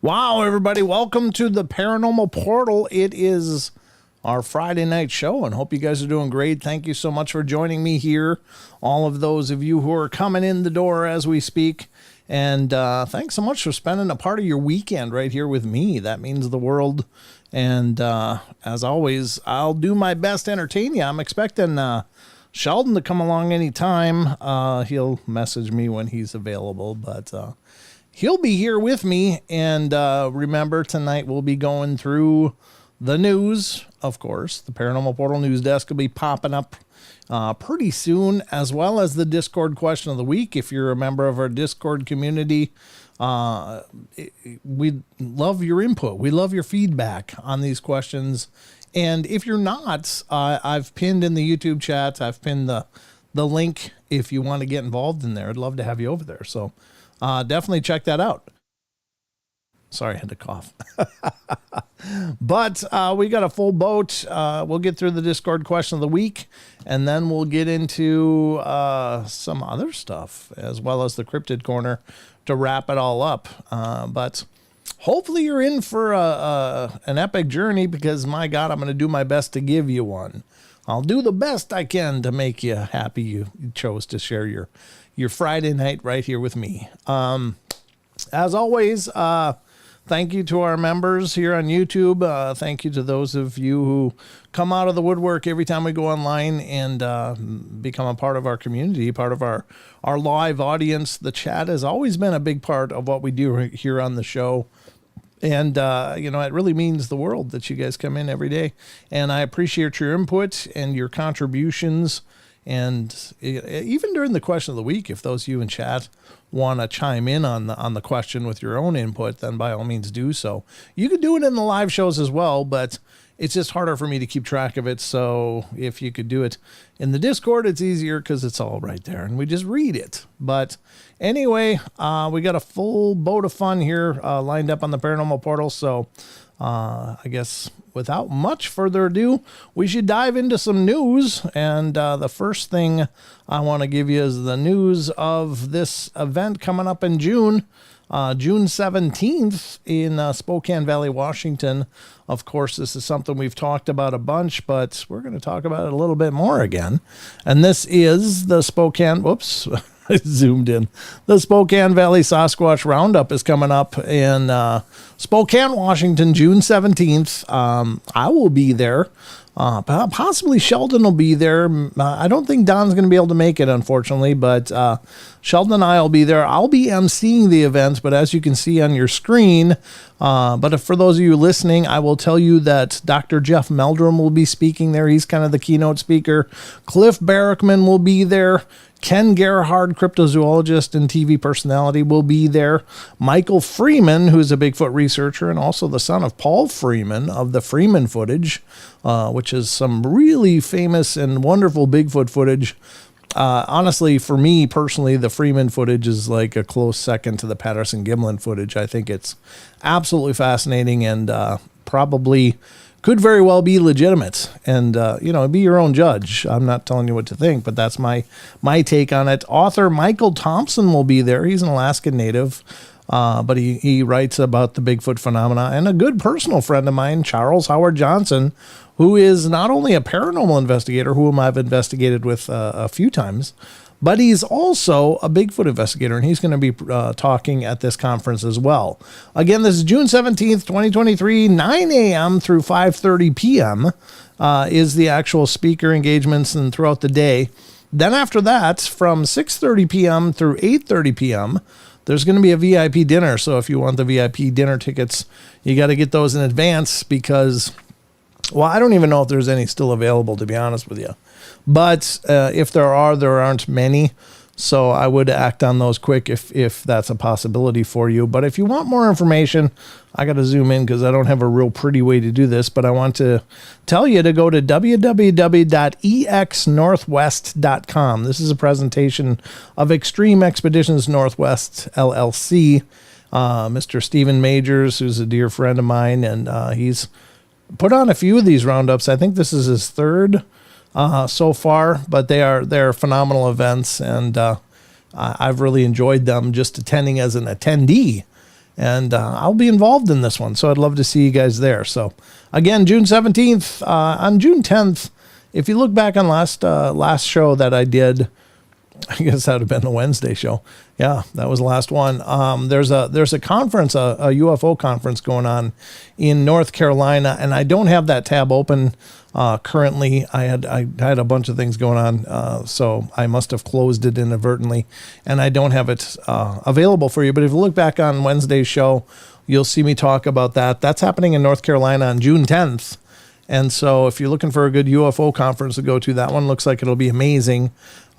Wow, everybody, welcome to the Paranormal Portal. It is our Friday night show, and hope you guys are doing great. Thank you so much for joining me here, all of those of you who are coming in the door as we speak. And thanks so much for spending a part of your weekend right here with me. That means the world. And as always, I'll do my best to entertain you. I'm expecting Sheldon to come along anytime. He'll message me when he's available, but he'll be here with me. And remember, tonight we'll be going through the news, of course. The Paranormal Portal news desk will be popping up pretty soon, as well as the Discord question of the week. If you're a member of our Discord community, we love your input. We love your feedback on these questions. And if you're not, I've pinned in the YouTube chat, I've pinned the link if you want to get involved in there. I'd love to have you over there. So definitely check that out. Sorry, I had to cough. But we got a full boat. We'll get through the Discord question of the week, and then we'll get into some other stuff, as well as the Cryptid Corner to wrap it all up. But hopefully you're in for an epic journey, because, my God, I'm going to do my best to give you one. I'll do the best I can to make you happy you chose to share your Friday night right here with me. As always, thank you to our members here on YouTube. Thank you to those of you who come out of the woodwork every time we go online and become a part of our community, part of our live audience. The chat has always been a big part of what we do here on the show. And, it really means the world that you guys come in every day. And I appreciate your input and your contributions. And even during the question of the week, if those of you in chat want to chime in on the question with your own input, then by all means do so. You could do it in the live shows as well, but it's just harder for me to keep track of it. So if you could do it in the Discord, it's easier because it's all right there and we just read it. But anyway, we got a full boat of fun here lined up on the Paranormal Portal. So I guess without much further ado, we should dive into some news. And the first thing I want to give you is the news of this event coming up in June. June 17th in Spokane Valley, Washington. Of course, this is something we've talked about a bunch, but we're going to talk about it a little bit more again. And this is the Spokane, whoops, I zoomed in. The Spokane Valley Sasquatch Roundup is coming up in Spokane, Washington, June 17th. I will be there. Possibly Sheldon will be there. I don't think Don's going to be able to make it, unfortunately, but Sheldon and I will be there. I'll be emceeing the event, but as you can see on your screen, but for those of you listening, I will tell you that Dr. Jeff Meldrum will be speaking there. He's kind of the keynote speaker. Cliff Barrickman will be there. Ken Gerhard, cryptozoologist and TV personality, will be there. Michael Freeman, who's a Bigfoot researcher and also the son of Paul Freeman of the Freeman footage, which is some really famous and wonderful Bigfoot footage. Honestly, for me personally, the Freeman footage is like a close second to the Patterson-Gimlin footage. I think it's absolutely fascinating and probably could very well be legitimate. And, be your own judge. I'm not telling you what to think, but that's my take on it. Author Michael Thompson will be there. He's an Alaskan native, but he writes about the Bigfoot phenomena. And a good personal friend of mine, Charles Howard Johnson, who is not only a paranormal investigator, whom I've investigated with a few times, but he's also a Bigfoot investigator, and he's going to be talking at this conference as well. Again, this is June 17th, 2023, 9 a.m. through 5:30 p.m. Is the actual speaker engagements and throughout the day. Then after that, from 6:30 p.m. through 8:30 p.m., there's going to be a VIP dinner. So if you want the VIP dinner tickets, you got to get those in advance because, well, I don't even know if there's any still available, to be honest with you. But if there aren't many. So I would act on those quick if that's a possibility for you. But if you want more information, I got to zoom in because I don't have a real pretty way to do this. But I want to tell you to go to www.exnorthwest.com. This is a presentation of Extreme Expeditions Northwest, LLC. Mr. Stephen Majors, who's a dear friend of mine, and he's put on a few of these roundups. I think this is his third so far, but they're phenomenal events, and I've really enjoyed them just attending as an attendee, and I'll be involved in this one, so I'd love to see you guys there. So again, June 17th, on June 10th, if you look back on last show that I did, I guess that would have been the Wednesday show. Yeah, that was the last one. There's a conference, a UFO conference going on in North Carolina, and I don't have that tab open currently. I had a bunch of things going on, so I must have closed it inadvertently, and I don't have it available for you. But if you look back on Wednesday's show, you'll see me talk about that. That's happening in North Carolina on June 10th. And so if you're looking for a good UFO conference to go to, that one looks like it'll be amazing.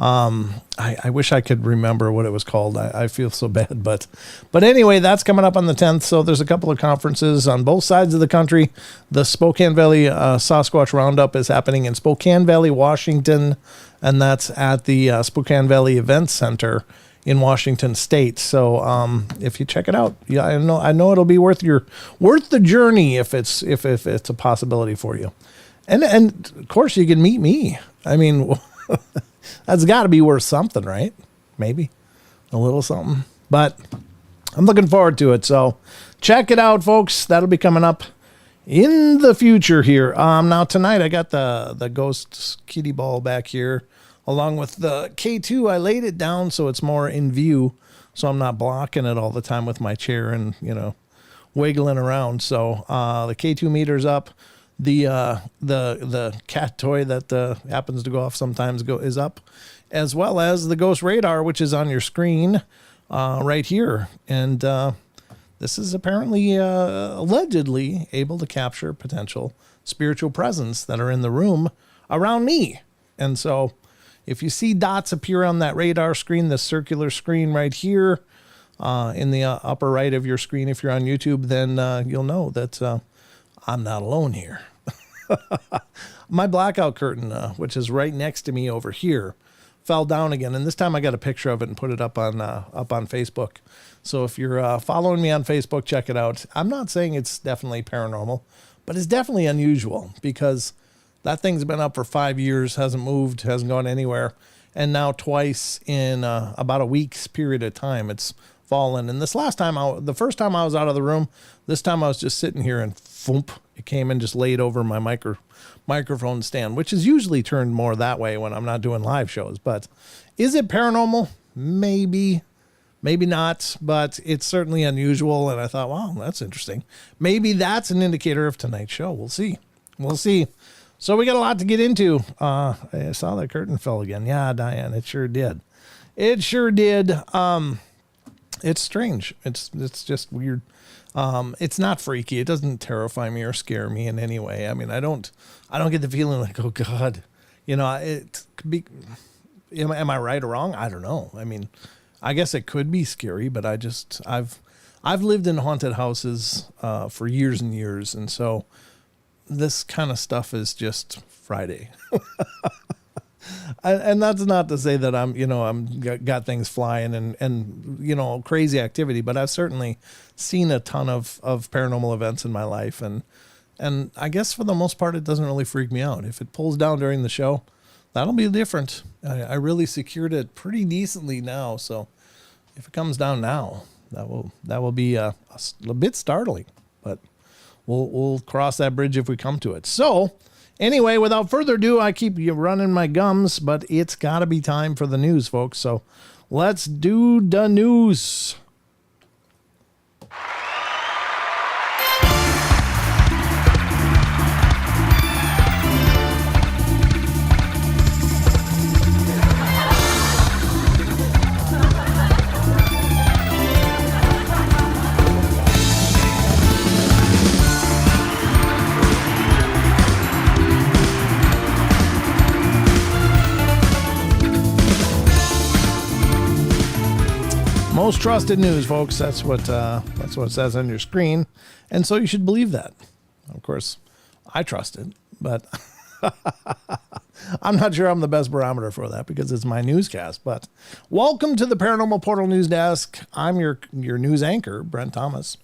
I wish I could remember what it was called. I feel so bad, but anyway, that's coming up on the 10th. So there's a couple of conferences on both sides of the country. The Spokane Valley Sasquatch Roundup is happening in Spokane Valley, Washington, and that's at the Spokane Valley Event Center in Washington State. So if you check it out, yeah, I know it'll be worth the journey if it's a possibility for you. And of course you can meet me. I mean, that's got to be worth something, right? Maybe a little something, but I'm looking forward to it. So check it out, folks. That'll be coming up in the future here. Now tonight I got the ghost kitty ball back here along with the K2. I laid it down so it's more in view, so I'm not blocking it all the time with my chair and, wiggling around. So the K2 meter's up. The cat toy that happens to go off sometimes is up, as well as the ghost radar, which is on your screen right here. And this is apparently allegedly able to capture potential spiritual presence that are in the room around me. And so if you see dots appear on that radar screen, the circular screen right here in the upper right of your screen, if you're on YouTube, then you'll know that I'm not alone here. My blackout curtain, which is right next to me over here, fell down again. And this time I got a picture of it and put it up on Facebook. So if you're following me on Facebook, check it out. I'm not saying it's definitely paranormal, but it's definitely unusual because that thing's been up for 5 years, hasn't moved, hasn't gone anywhere. And now twice in about a week's period of time, it's fallen. And this last time, the first time I was out of the room, this time I was just sitting here and thump, it came and just laid over my microphone stand, which is usually turned more that way when I'm not doing live shows. But is it paranormal? Maybe. Maybe not, but it's certainly unusual. And I thought, wow, that's interesting. Maybe that's an indicator of tonight's show. We'll see. We'll see. So we got a lot to get into. I saw that curtain fell again. Yeah, Diane, it sure did. It sure did. It's strange. It's just weird. It's not freaky. It doesn't terrify me or scare me in any way. I mean, I don't get the feeling like, oh God, you know, it could be, am I right or wrong? I don't know. I mean, I guess it could be scary, but I've lived in haunted houses for years and years, and so this kind of stuff is just Friday. And that's not to say that I'm got things flying and crazy activity, but I've certainly seen a ton of paranormal events in my life, and I guess for the most part it doesn't really freak me out. If it pulls down during the show, that'll be different. I really secured it pretty decently now, so if it comes down now, that will be a bit startling, but we'll cross that bridge if we come to it. So anyway, without further ado, I keep you running my gums, but it's got to be time for the news, folks. So let's do the news. Most trusted news, folks. That's what it says on your screen, and so you should believe that. Of course, I trust it, but I'm not sure I'm the best barometer for that because it's my newscast. But welcome to the Paranormal Portal News Desk. I'm your news anchor, Brent Thomas,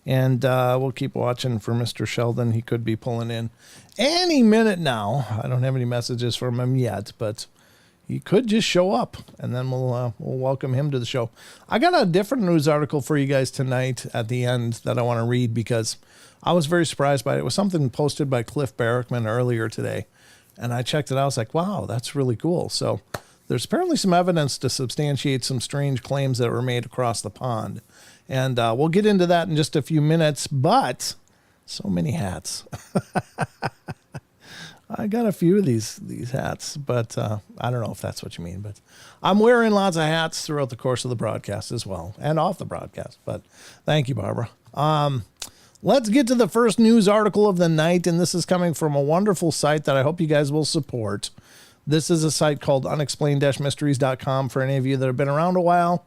and we'll keep watching for Mr. Sheldon. He could be pulling in any minute now. I don't have any messages from him yet, but he could just show up, and then we'll welcome him to the show. I got a different news article for you guys tonight at the end that I want to read because I was very surprised by it. It was something posted by Cliff Barrickman earlier today, and I checked it out. I was like, wow, that's really cool. So there's apparently some evidence to substantiate some strange claims that were made across the pond, and we'll get into that in just a few minutes, but so many hats. I got a few of these hats, but I don't know if that's what you mean. But I'm wearing lots of hats throughout the course of the broadcast as well, and off the broadcast. But thank you, Barbara. Let's get to the first news article of the night, and this is coming from a wonderful site that I hope you guys will support. This is a site called unexplained-mysteries.com. For any of you that have been around a while,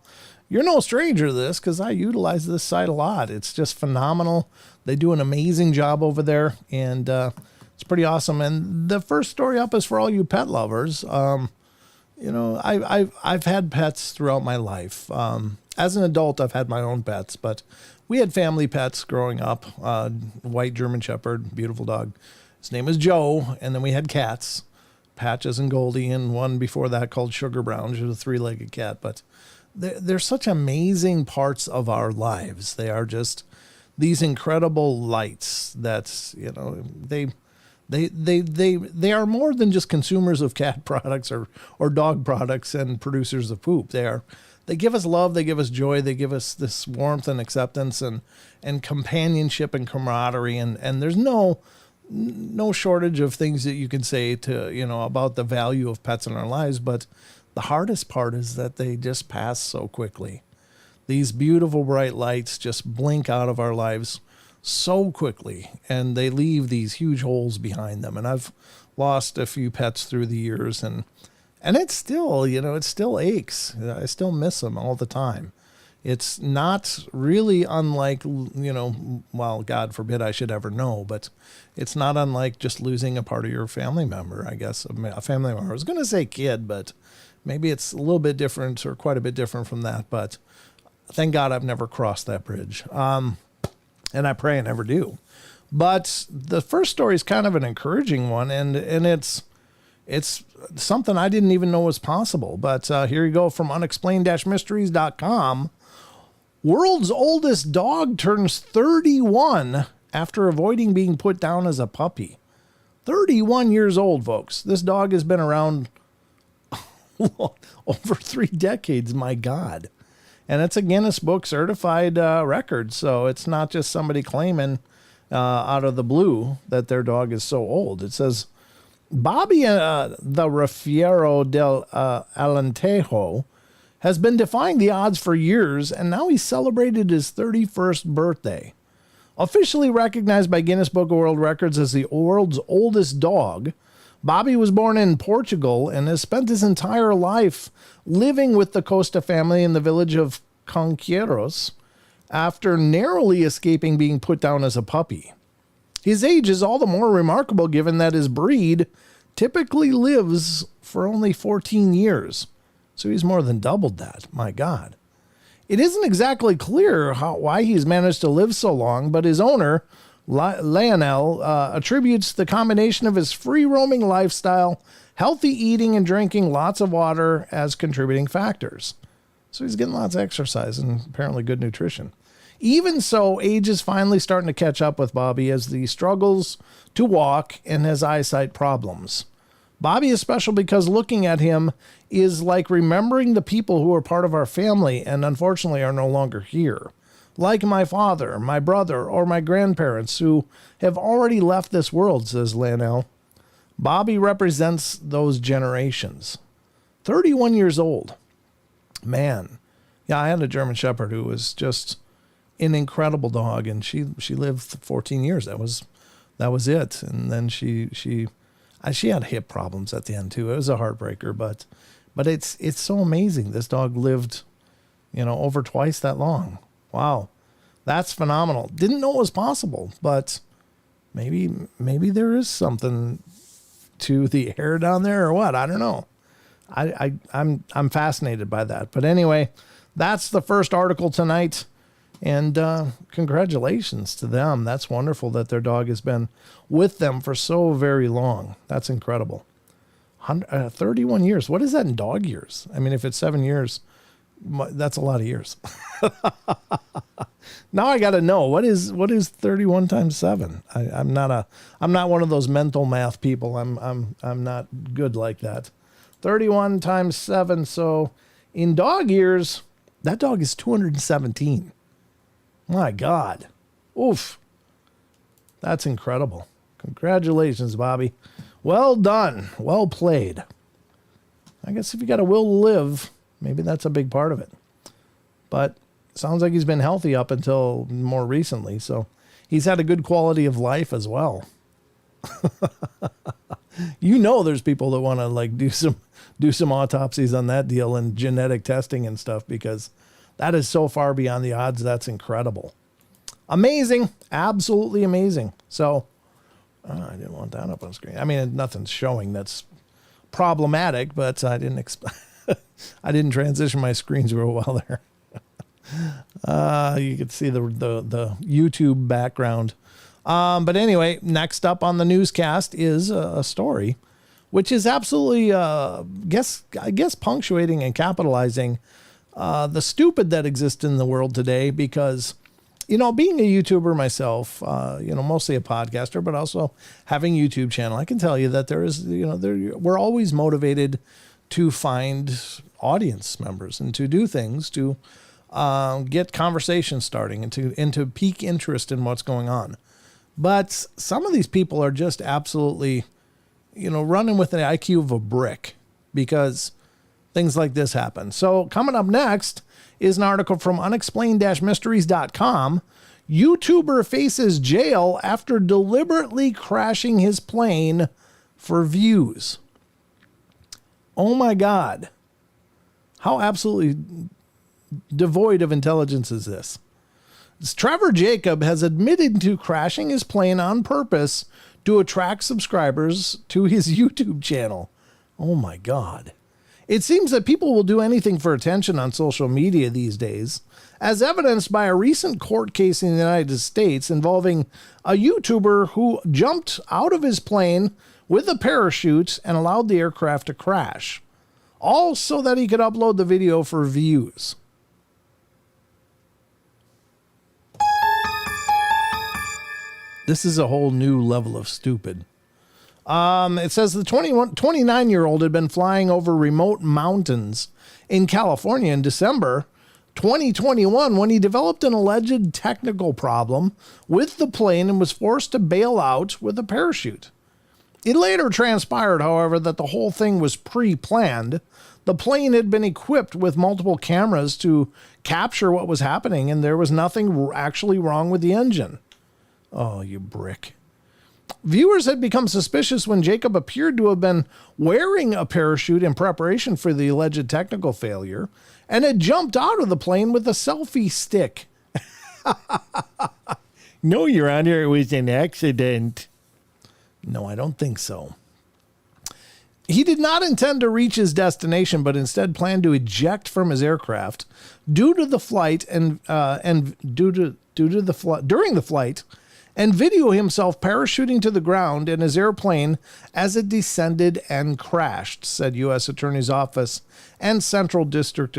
you're no stranger to this because I utilize this site a lot. It's just phenomenal. They do an amazing job over there, and it's pretty awesome. And the first story up is for all you pet lovers. I've had pets throughout my life. As an adult, I've had my own pets, but we had family pets growing up. White German Shepherd, beautiful dog. His name is Joe. And then we had cats, Patches and Goldie, and one before that called Sugar Brown, which was a 3-legged cat. But they're such amazing parts of our lives. They are just these incredible lights that, They are more than just consumers of cat products or dog products and producers of poop. They give us love, they give us joy, they give us this warmth and acceptance and companionship and camaraderie, and there's no shortage of things that you can say to about the value of pets in our lives, but the hardest part is that they just pass so quickly. These beautiful bright lights just blink out of our lives so quickly, and they leave these huge holes behind them. And I've lost a few pets through the years, and it still, it still aches. I still miss them all the time. It's not really unlike, well, God forbid I should ever know, but it's not unlike just losing a part of your family member, I guess. A family member. I was going to say kid, but maybe it's a little bit different or quite a bit different from that, but thank God I've never crossed that bridge. And I pray I never do. But the first story is kind of an encouraging one, and it's something I didn't even know was possible. But here you go from unexplained-mysteries.com. World's oldest dog turns 31 after avoiding being put down as a puppy. 31 years old, folks. This dog has been around over 3 decades, my God. And it's a Guinness Book certified record, so it's not just somebody claiming out of the blue that their dog is so old. It says, Bobby the Raffiero del Alentejo has been defying the odds for years, and now he celebrated his 31st birthday. Officially recognized by Guinness Book of World Records as the world's oldest dog, Bobby was born in Portugal and has spent his entire life living with the Costa family in the village of Conqueiros after narrowly escaping being put down as a puppy. His age is all the more remarkable given that his breed typically lives for only 14 years. So he's more than doubled that. My God. It isn't exactly clear why he's managed to live so long, but his owner, Lionel, attributes the combination of his free-roaming lifestyle, healthy eating and drinking lots of water as contributing factors. So he's getting lots of exercise and apparently good nutrition. Even so, age is finally starting to catch up with Bobby as he struggles to walk and has eyesight problems. Bobby is special because looking at him is like remembering the people who are part of our family and unfortunately are no longer here. Like my father, my brother, or my grandparents who have already left this world, says Lionel. Bobby represents those generations. 31 years old. Man. Yeah, I had a German Shepherd who was just an incredible dog, and she lived 14 years. That was it. And then she had hip problems at the end too. It was a heartbreaker, but it's so amazing. This dog lived, over twice that long. Wow. That's phenomenal. Didn't know it was possible, but maybe there is something to the air down there or what? I don't know. I'm fascinated by that. But anyway, that's the first article tonight. And congratulations to them. That's wonderful that their dog has been with them for so very long. That's incredible. 31 years. What is that in dog years? I mean, if it's 7 years, that's a lot of years. Now I got to know what is 31 times 7. I'm not one of those mental math people. I'm not good like that. 31 times 7. So in dog years, that dog is 217. My God. Oof. That's incredible. Congratulations, Bobby. Well done. Well played. I guess if you got a will to live, maybe that's a big part of it. But sounds like he's been healthy up until more recently, so he's had a good quality of life as well. There's people that want to do some autopsies on that deal and genetic testing and stuff because that is so far beyond the odds. That's incredible. Amazing. Absolutely amazing. So I didn't want that up on screen. I mean, nothing's showing that's problematic, but I I didn't transition my screens real well there. You could see the YouTube background. But anyway, next up on the newscast is a story, which is absolutely, I guess punctuating and capitalizing the stupid that exists in the world today because, being a YouTuber myself, mostly a podcaster, but also having a YouTube channel, I can tell you that we're always motivated to find audience members and to do things to get conversations starting and to pique interest in what's going on. But some of these people are just absolutely, running with an IQ of a brick because things like this happen. So coming up next is an article from unexplained-mysteries.com. YouTuber faces jail after deliberately crashing his plane for views. Oh my God. How absolutely devoid of intelligence is this? Trevor Jacob has admitted to crashing his plane on purpose to attract subscribers to his YouTube channel. Oh my God. It seems that people will do anything for attention on social media these days, as evidenced by a recent court case in the United States involving a YouTuber who jumped out of his plane with a parachute and allowed the aircraft to crash, all so that he could upload the video for views. This is a whole new level of stupid. It says the 29-year-old had been flying over remote mountains in California in December 2021 when he developed an alleged technical problem with the plane and was forced to bail out with a parachute. It later transpired, however, that the whole thing was pre-planned. The plane had been equipped with multiple cameras to capture what was happening, and there was nothing actually wrong with the engine. Oh, you brick. Viewers had become suspicious when Jacob appeared to have been wearing a parachute in preparation for the alleged technical failure and had jumped out of the plane with a selfie stick. No, Your Honor, it was an accident. No, I don't think so. He did not intend to reach his destination, but instead planned to eject from his aircraft during the flight and video himself parachuting to the ground in his airplane as it descended and crashed, said U.S. Attorney's Office and Central District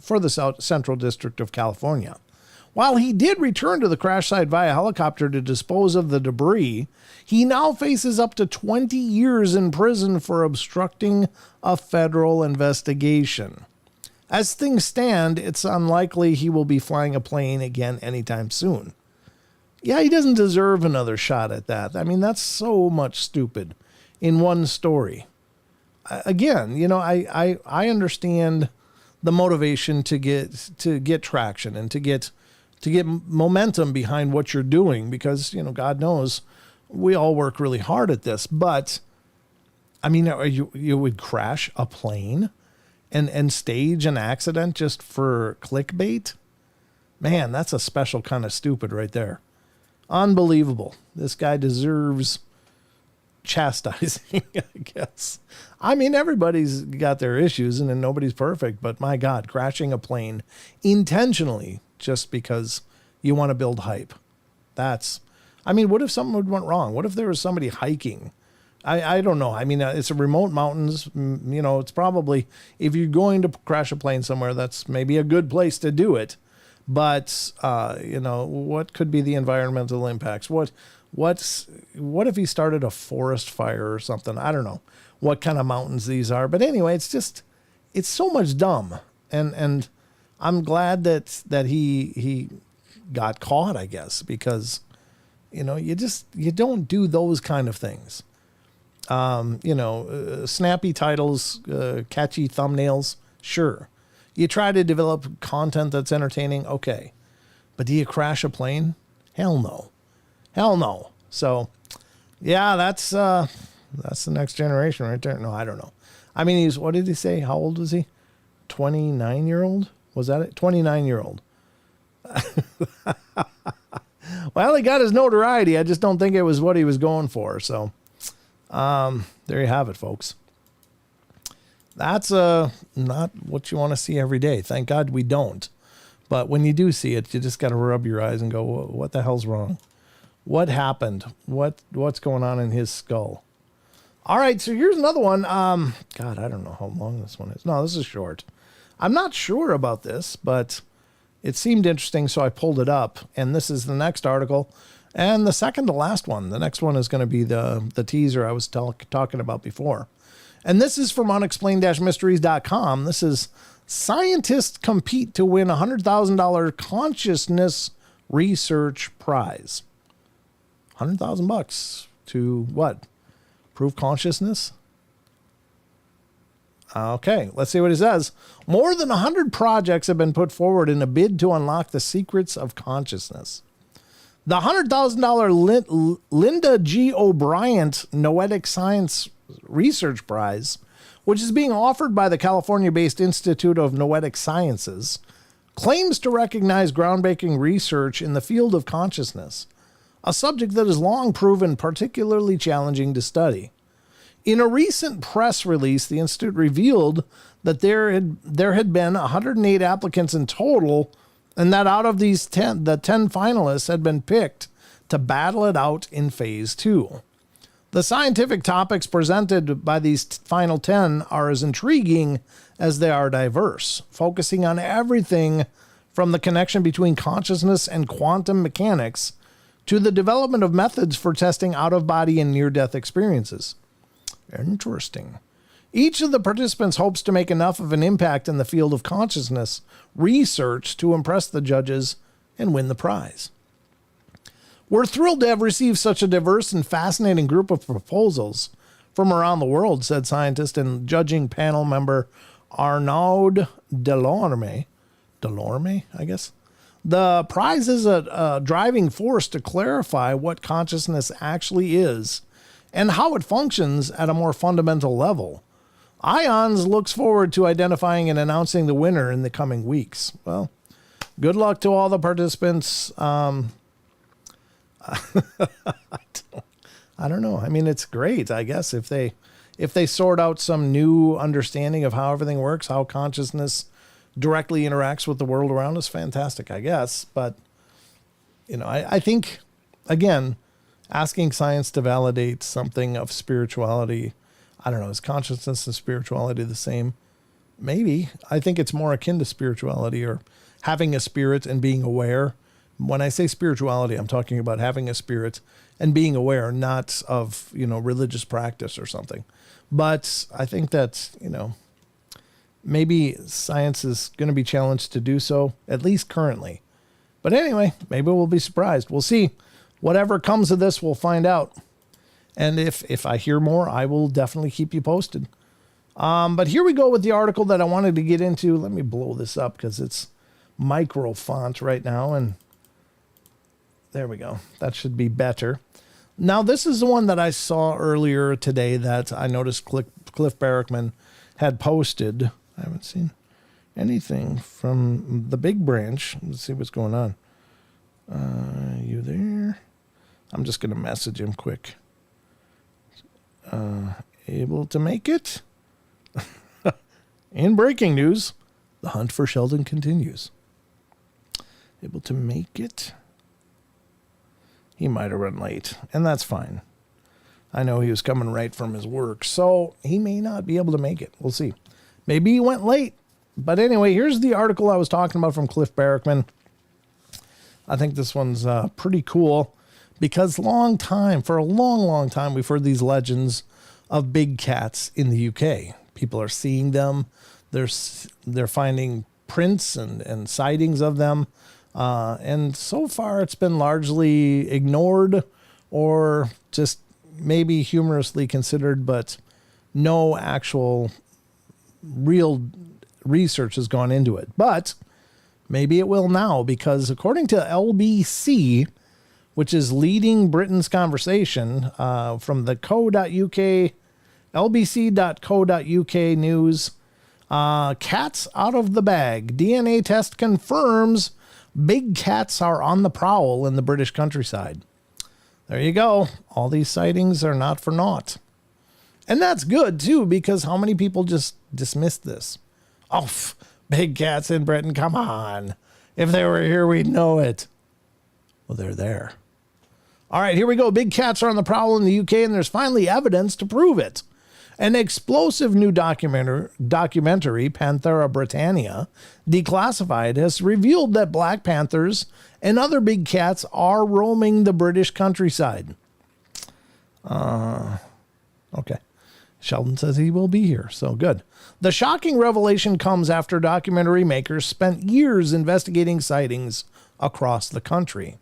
for the Central District of California. While he did return to the crash site via helicopter to dispose of the debris, he now faces up to 20 years in prison for obstructing a federal investigation. As things stand, it's unlikely he will be flying a plane again anytime soon. Yeah, he doesn't deserve another shot at that. I mean, that's so much stupid in one story. Again, you know, I understand the motivation to get traction and to get momentum behind what you're doing because, you know, God knows we all work really hard at this. But I mean, you would crash a plane and stage an accident just for clickbait? Man, that's a special kind of stupid right there. Unbelievable. This guy deserves chastising, I guess. I mean, everybody's got their issues and nobody's perfect, but my God, crashing a plane intentionally just because you want to build hype. I mean, what if something went wrong? What if there was somebody hiking? I don't know. I mean, it's a remote mountains, you know, it's probably, if you're going to crash a plane somewhere, that's maybe a good place to do it. But, you know, what could be the environmental impacts? What if he started a forest fire or something? I don't know what kind of mountains these are. But anyway, it's so much dumb. And I'm glad that he got caught, I guess, because, you know, you don't do those kind of things. You know, snappy titles, catchy thumbnails, sure. You try to develop content that's entertaining, okay. But do you crash a plane? Hell no. Hell no. So, yeah, that's the next generation right there. No, I don't know. I mean, what did he say? How old was he? 29-year-old? Was that it? 29-year-old. Well, he got his notoriety. I just don't think it was what he was going for. So, there you have it, folks. That's not what you want to see every day. Thank God we don't. But when you do see it, you just got to rub your eyes and go, what the hell's wrong? What happened? What's going on in his skull? All right, so here's another one. God, I don't know how long this one is. No, this is short. I'm not sure about this, but it seemed interesting, so I pulled it up. And this is the next article. And the second to last one. The next one is going to be the teaser I was talking about before. And this is from unexplained-mysteries.com. This is scientists compete to win $100,000 consciousness research prize. $100,000 to what? Prove consciousness? Okay, let's see what it says. More than 100 projects have been put forward in a bid to unlock the secrets of consciousness. The $100,000 Linda G. O'Brien Noetic Science Research Prize, which is being offered by the California-based Institute of Noetic Sciences, claims to recognize groundbreaking research in the field of consciousness, a subject that has long proven particularly challenging to study. In a recent press release, the Institute revealed that there had been 108 applicants in total, and that out of these 10, the 10 finalists had been picked to battle it out in phase 2. The scientific topics presented by these final 10 are as intriguing as they are diverse, focusing on everything from the connection between consciousness and quantum mechanics to the development of methods for testing out-of-body and near-death experiences. Interesting. Each of the participants hopes to make enough of an impact in the field of consciousness research to impress the judges and win the prize. We're thrilled to have received such a diverse and fascinating group of proposals from around the world, said scientist and judging panel member Arnaud Delorme. Delorme, I guess. The prize is a driving force to clarify what consciousness actually is and how it functions at a more fundamental level. IONS looks forward to identifying and announcing the winner in the coming weeks. Well, good luck to all the participants. I don't know. I mean, it's great, I guess, if they sort out some new understanding of how everything works, how consciousness directly interacts with the world around us. Fantastic, I guess. But, I think, again, asking science to validate something of spirituality, I don't know, is consciousness and spirituality the same? Maybe. I think it's more akin to spirituality or having a spirit and being aware. When I say spirituality, I'm talking about having a spirit and being aware, not of, religious practice or something. But I think that, maybe science is going to be challenged to do so, at least currently. But anyway, maybe we'll be surprised. We'll see. Whatever comes of this, we'll find out. And if I hear more, I will definitely keep you posted. But here we go with the article that I wanted to get into. Let me blow this up because it's micro font right now. And there we go. That should be better. Now, this is the one that I saw earlier today that I noticed Cliff Barrickman had posted. I haven't seen anything from the big branch. Let's see what's going on. You there? I'm just going to message him quick. Able to make it? In breaking news, the hunt for Sheldon continues. Able to make it? He might have run late, and that's fine. I know he was coming right from his work, so he may not be able to make it. We'll see. Maybe he went late. But anyway, here's the article I was talking about from Cliff Barrickman. I think this one's pretty cool because for a long time, we've heard these legends of big cats in the UK. People are seeing them. They're finding prints and sightings of them. And so far, it's been largely ignored or just maybe humorously considered, but no actual real research has gone into it. But maybe it will now, because according to LBC, which is leading Britain's conversation, from the co.uk, lbc.co.uk news, cats out of the bag. DNA test confirms big cats are on the prowl in the British countryside. There you go. All these sightings are not for naught. And that's good, too, because how many people just dismissed this? Oh, big cats in Britain, come on. If they were here, we'd know it. Well, they're there. All right, here we go. Big cats are on the prowl in the UK, and there's finally evidence to prove it. An explosive new documentary, Panthera Britannia, Declassified, has revealed that black panthers and other big cats are roaming the British countryside. Okay. Sheldon says he will be here, so good. The shocking revelation comes after documentary makers spent years investigating sightings across the country.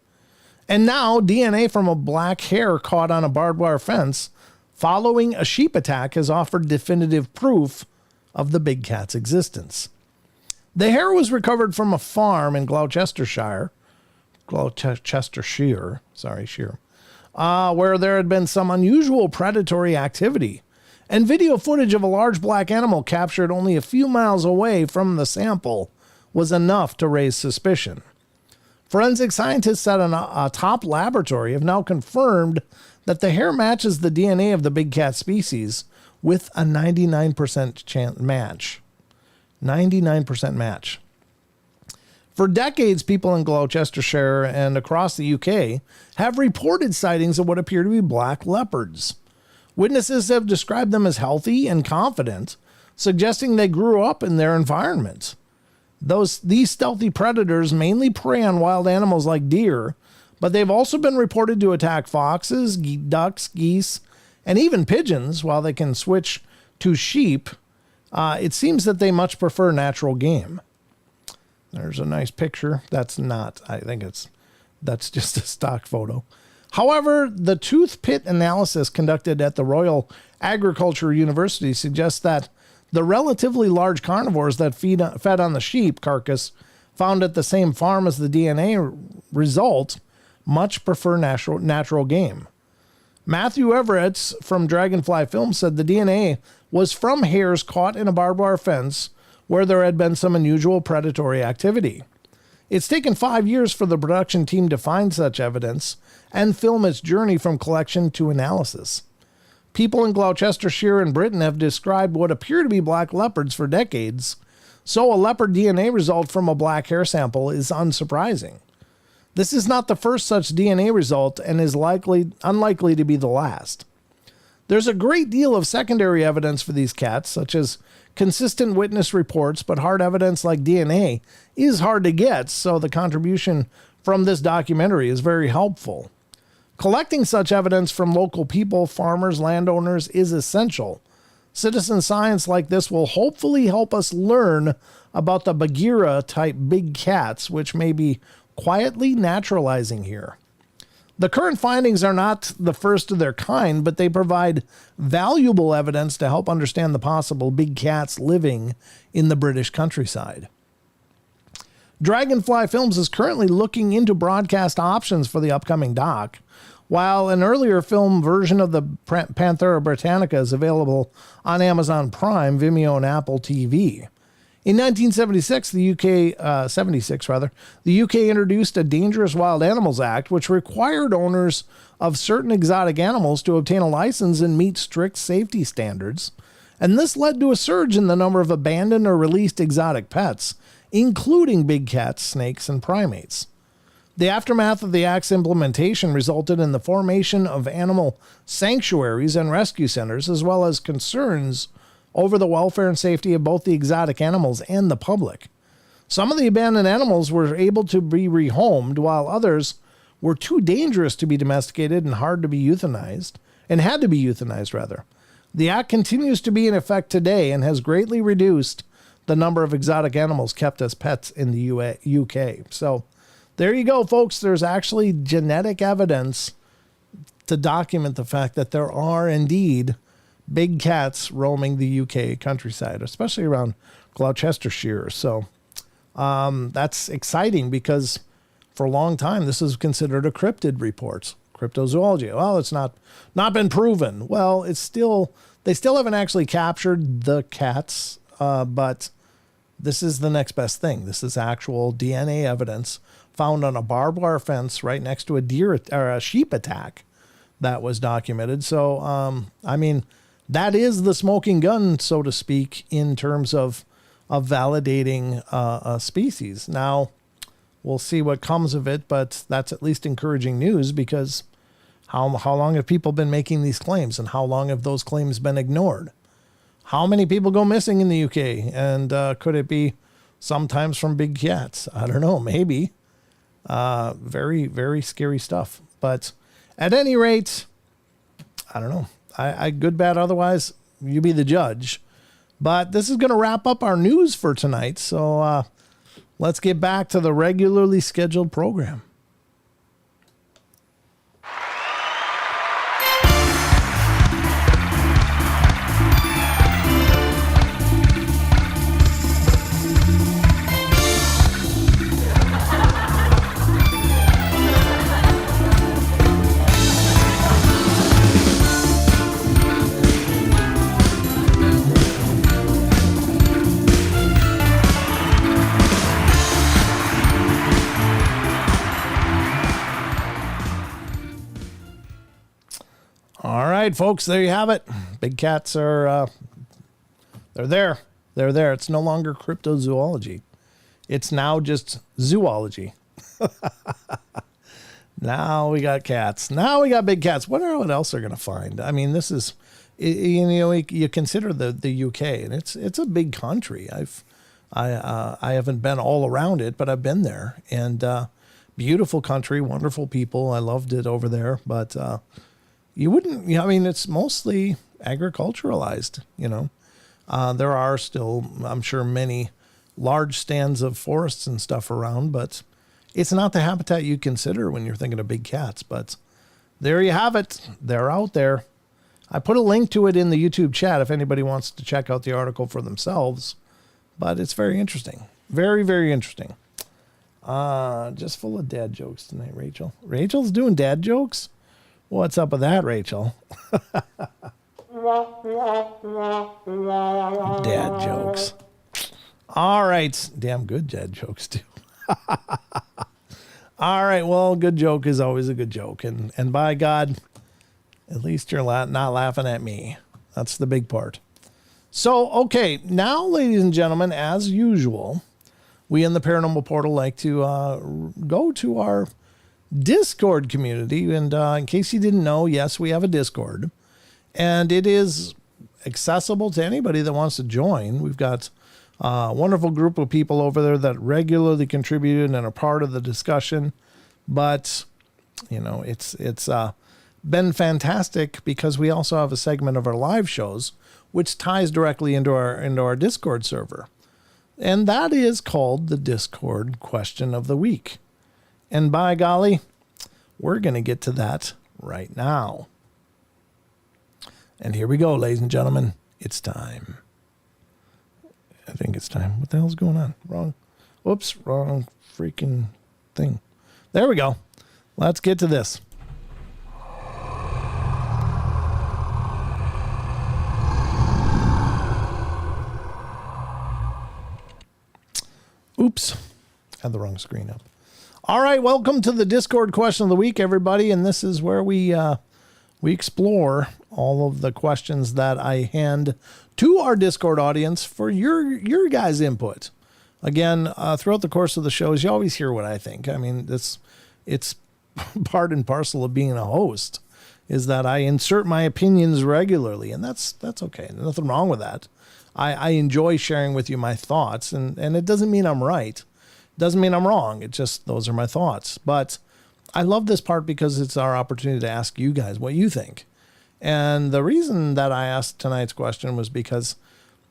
And now DNA from a black hare caught on a barbed wire fence following a sheep attack has offered definitive proof of the big cat's existence. The hare was recovered from a farm in Gloucestershire, where there had been some unusual predatory activity, and video footage of a large black animal captured only a few miles away from the sample was enough to raise suspicion. Forensic scientists at a top laboratory have now confirmed that the hair matches the DNA of the big cat species with a 99% match. 99% match. For decades, people in Gloucestershire and across the UK have reported sightings of what appear to be black leopards. Witnesses have described them as healthy and confident, suggesting they grew up in their environment. These stealthy predators mainly prey on wild animals like deer, but they've also been reported to attack foxes, ducks, geese, and even pigeons. While they can switch to sheep, it seems that they much prefer natural game. There's a nice picture. That's just a stock photo. However, the tooth pit analysis conducted at the Royal Agricultural University suggests that the relatively large carnivores that fed on the sheep carcass found at the same farm as the DNA result much prefer natural game. Matthew Everett from Dragonfly Films said the DNA was from hares caught in a barbed wire fence where there had been some unusual predatory activity. It's taken 5 years for the production team to find such evidence and film its journey from collection to analysis. People in Gloucestershire and Britain have described what appear to be black leopards for decades, so a leopard DNA result from a black hair sample is unsurprising. This is not the first such DNA result and is unlikely to be the last. There's a great deal of secondary evidence for these cats, such as consistent witness reports, but hard evidence like DNA is hard to get, so the contribution from this documentary is very helpful. Collecting such evidence from local people, farmers, landowners is essential. Citizen science like this will hopefully help us learn about the Bagheera-type big cats, which may be quietly naturalizing here. The current findings are not the first of their kind, but they provide valuable evidence to help understand the possible big cats living in the British countryside. Dragonfly Films is currently looking into broadcast options for the upcoming doc, while an earlier film version of the Panthera Britannica is available on Amazon Prime, Vimeo, and Apple TV. In 1976, the UK introduced a Dangerous Wild Animals Act, which required owners of certain exotic animals to obtain a license and meet strict safety standards. And this led to a surge in the number of abandoned or released exotic pets, including big cats, snakes, and primates. The aftermath of the Act's implementation resulted in the formation of animal sanctuaries and rescue centers, as well as concerns over the welfare and safety of both the exotic animals and the public. Some of the abandoned animals were able to be rehomed, while others were too dangerous to be domesticated and had to be euthanized. The Act continues to be in effect today and has greatly reduced the number of exotic animals kept as pets in the UK. So there you go, folks. There's actually genetic evidence to document the fact that there are indeed big cats roaming the UK countryside, especially around Gloucestershire. So that's exciting because for a long time this is considered a cryptid report. Cryptozoology. Well, it's not been proven. Well, they still haven't actually captured the cats, but this is the next best thing. This is actual DNA evidence found on a barbed wire fence right next to a deer or a sheep attack that was documented. So, that is the smoking gun, so to speak, in terms of validating a species. Now, we'll see what comes of it, but that's at least encouraging news, because how long have people been making these claims, and how long have those claims been ignored? How many people go missing in the UK? And could it be sometimes from big cats? I don't know, maybe. Very, very scary stuff. But at any rate, I don't know. I good, bad, otherwise, you be the judge. But this is going to wrap up our news for tonight. So let's get back to the regularly scheduled program. right, folks, there you have it. Big cats are, they're there. They're there. It's no longer cryptozoology. It's now just zoology. Now we got cats. Now we got big cats. Wonder what else they're going to find. I mean, this is, you know, you consider the UK, and it's a big country. I haven't been all around it, but I've been there, and beautiful country, wonderful people. I loved it over there, but you wouldn't. You know, I mean, it's mostly agriculturalized. You know, there are still, I'm sure, many large stands of forests and stuff around, but it's not the habitat you consider when you're thinking of big cats. But there you have it. They're out there. I put a link to it in the YouTube chat if anybody wants to check out the article for themselves. But it's very interesting. Very, very interesting. Just full of dad jokes tonight, Rachel. Rachel's doing dad jokes? What's up with that, Rachel? Dad jokes. All right. Damn good dad jokes, too. All right. Well, good joke is always a good joke. And by God, at least you're not laughing at me. That's the big part. So, okay. Now, ladies and gentlemen, as usual, we in the Paranormal Portal like to go to our Discord community. And in case you didn't know, yes, we have a Discord. And it is accessible to anybody that wants to join. We've got a wonderful group of people over there that regularly contributed and are part of the discussion. But, you know, it's been fantastic because we also have a segment of our live shows which ties directly into our Discord server. And that is called the Discord Question of the Week. And by golly, we're going to get to that right now. And here we go, ladies and gentlemen. It's time. I think it's time. What the hell's going on? Wrong. Whoops, wrong freaking thing. There we go. Let's get to this. Oops. Had the wrong screen up. All right, welcome to the Discord Question of the Week, everybody. And this is where we explore all of the questions that I hand to our Discord audience for your guys' input. Again, throughout the course of the shows, you always hear what I think. I mean, it's part and parcel of being a host, is that I insert my opinions regularly, and that's okay. There's nothing wrong with that. I enjoy sharing with you my thoughts, and it doesn't mean I'm right. It doesn't mean I'm wrong. It just, those are my thoughts. But I love this part because it's our opportunity to ask you guys what you think. And the reason that I asked tonight's question was because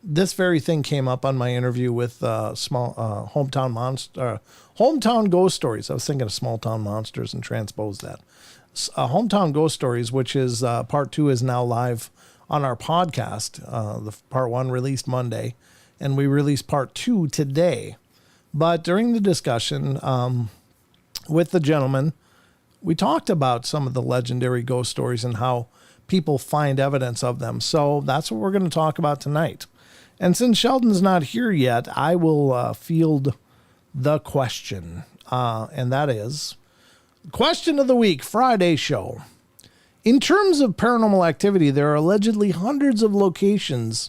this very thing came up on my interview with Hometown Ghost Stories. I was thinking of Small Town Monsters and transposed that. Hometown Ghost Stories, which is part 2, is now live on our podcast. The part 1 released Monday, and we released part 2 today. But during the discussion with the gentleman, we talked about some of the legendary ghost stories and how people find evidence of them. So that's what we're going to talk about tonight. And since Sheldon's not here yet, I will field the question. And that is, Question of the Week, Friday show. In terms of paranormal activity, there are allegedly hundreds of locations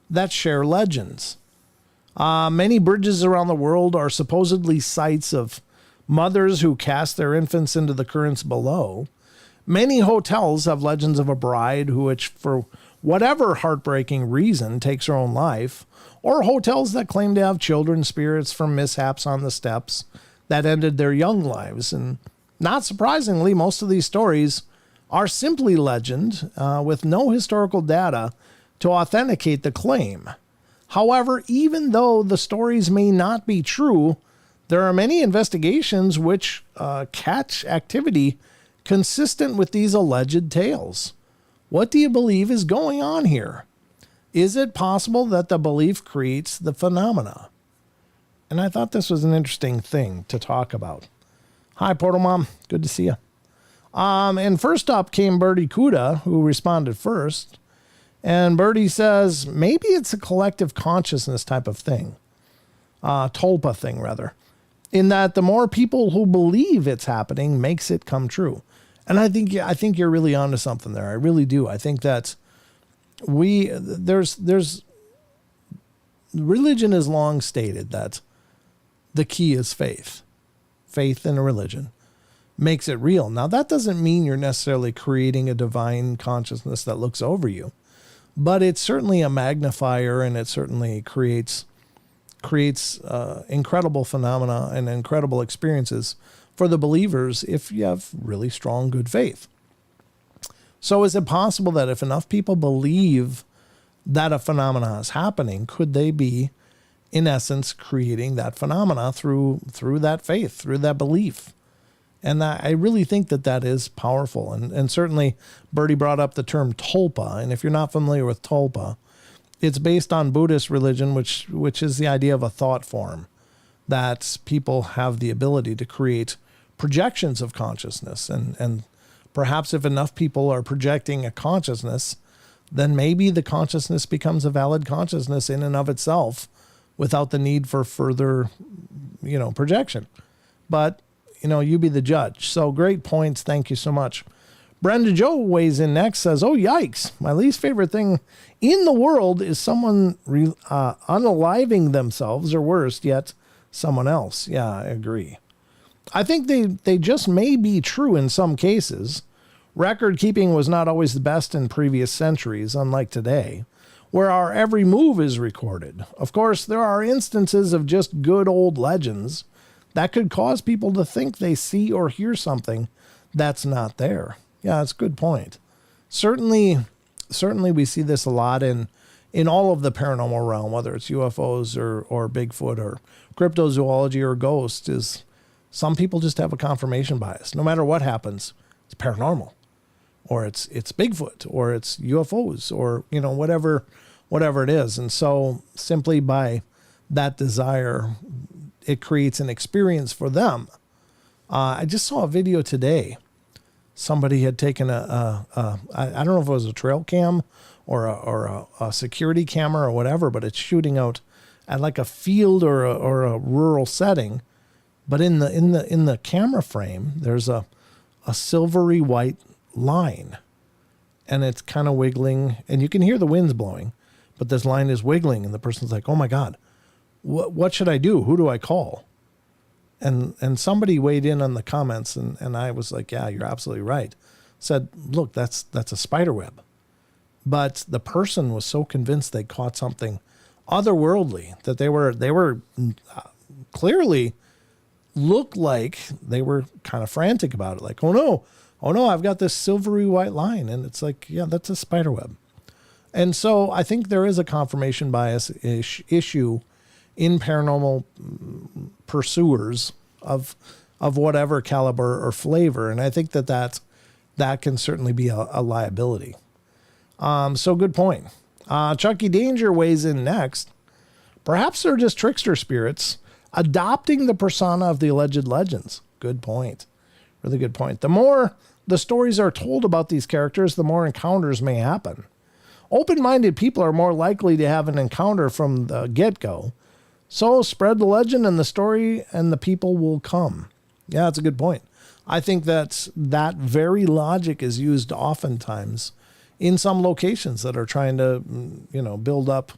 that share legends. Many bridges around the world are supposedly sites of mothers who cast their infants into the currents below. Many hotels have legends of a bride which, for whatever heartbreaking reason, takes her own life, or hotels that claim to have children spirits from mishaps on the steps that ended their young lives. And not surprisingly, most of these stories are simply legend with no historical data to authenticate the claim. However, even though the stories may not be true, there are many investigations which catch activity consistent with these alleged tales. What do you believe is going on here? Is it possible that the belief creates the phenomena? And I thought this was an interesting thing to talk about. Hi, Portal Mom. Good to see you. And first up came Bertie Kuda, who responded first. And Bertie says, maybe it's a collective consciousness type of thing. Tulpa thing, rather. In that the more people who believe it's happening makes it come true. And I think you're really onto something there. I really do. I think that there's religion has long stated that the key is faith. Faith in a religion makes it real. Now, that doesn't mean you're necessarily creating a divine consciousness that looks over you, but it's certainly a magnifier, and it certainly creates incredible phenomena and incredible experiences for the believers if you have really strong, good faith. So is it possible that if enough people believe that a phenomena is happening, could they be, in essence, creating that phenomena through that faith, through that belief? And I really think that is powerful. And certainly Bertie brought up the term tulpa. And if you're not familiar with tulpa, it's based on Buddhist religion, which is the idea of a thought form, that people have the ability to create projections of consciousness. And perhaps if enough people are projecting a consciousness, then maybe the consciousness becomes a valid consciousness in and of itself without the need for further, projection. But, you be the judge. So great points. Thank you so much. Brenda Joe weighs in next, says, oh, yikes. My least favorite thing in the world is someone unaliving themselves, or worse yet, someone else. Yeah, I agree. I think they just may be true in some cases. Record keeping was not always the best in previous centuries, unlike today, where our every move is recorded. Of course, there are instances of just good old legends that could cause people to think they see or hear something that's not there. Yeah, that's a good point. Certainly we see this a lot in all of the paranormal realm, whether it's UFOs or Bigfoot or cryptozoology or ghosts, is some people just have a confirmation bias. No matter what happens, it's paranormal, or it's Bigfoot, or it's UFOs, or whatever it is. And so simply by that desire, it creates an experience for them. I just saw a video today. Somebody had taken I don't know if it was a trail cam or a security camera or whatever, but it's shooting out at like a field or a rural setting. But in the camera frame, there's a silvery white line, and it's kind of wiggling, and you can hear the winds blowing, but this line is wiggling, and the person's like, oh my God, what should I do? Who do I call? And somebody weighed in on the comments, and I was like, yeah, you're absolutely right. Said, look, that's a spider web. But the person was so convinced they caught something otherworldly that they were clearly looked like they were kind of frantic about it. Like, oh no, I've got this silvery white line. And it's like, yeah, that's a spider web. And so I think there is a confirmation bias issue in paranormal pursuers of whatever caliber or flavor. And I think that can certainly be a liability. So good point. Chucky Danger weighs in next. Perhaps they're just trickster spirits adopting the persona of the alleged legends. Good point. Really good point. The more the stories are told about these characters, the more encounters may happen. Open-minded people are more likely to have an encounter from the get-go. So spread the legend and the story, and the people will come. Yeah, that's a good point. I think that very logic is used oftentimes in some locations that are trying to, build up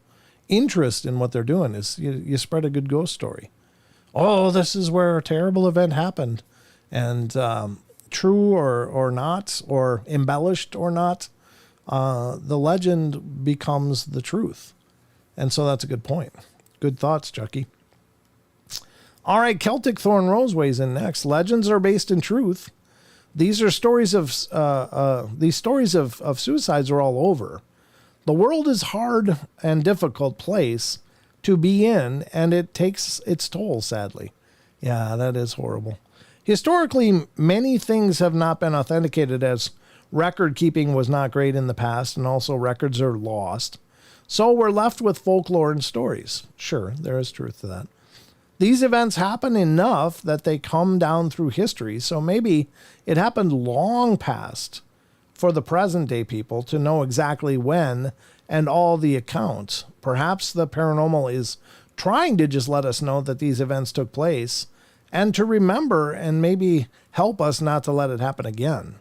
interest in what they're doing. Is you spread a good ghost story. Oh, this is where a terrible event happened, and true or not, or embellished or not, the legend becomes the truth. And so that's a good point. Good thoughts, Chucky. All right, Celtic Thorn Rose weighs in next. Legends are based in truth. These are stories of suicides are all over. The world is hard and difficult place to be in, and it takes its toll, sadly. Yeah, that is horrible. Historically, many things have not been authenticated, as record keeping was not great in the past, and also records are lost. So we're left with folklore and stories. Sure, there is truth to that. These events happen enough that they come down through history, so maybe it happened long past for the present day people to know exactly when and all the accounts. Perhaps the paranormal is trying to just let us know that these events took place and to remember and maybe help us not to let it happen again.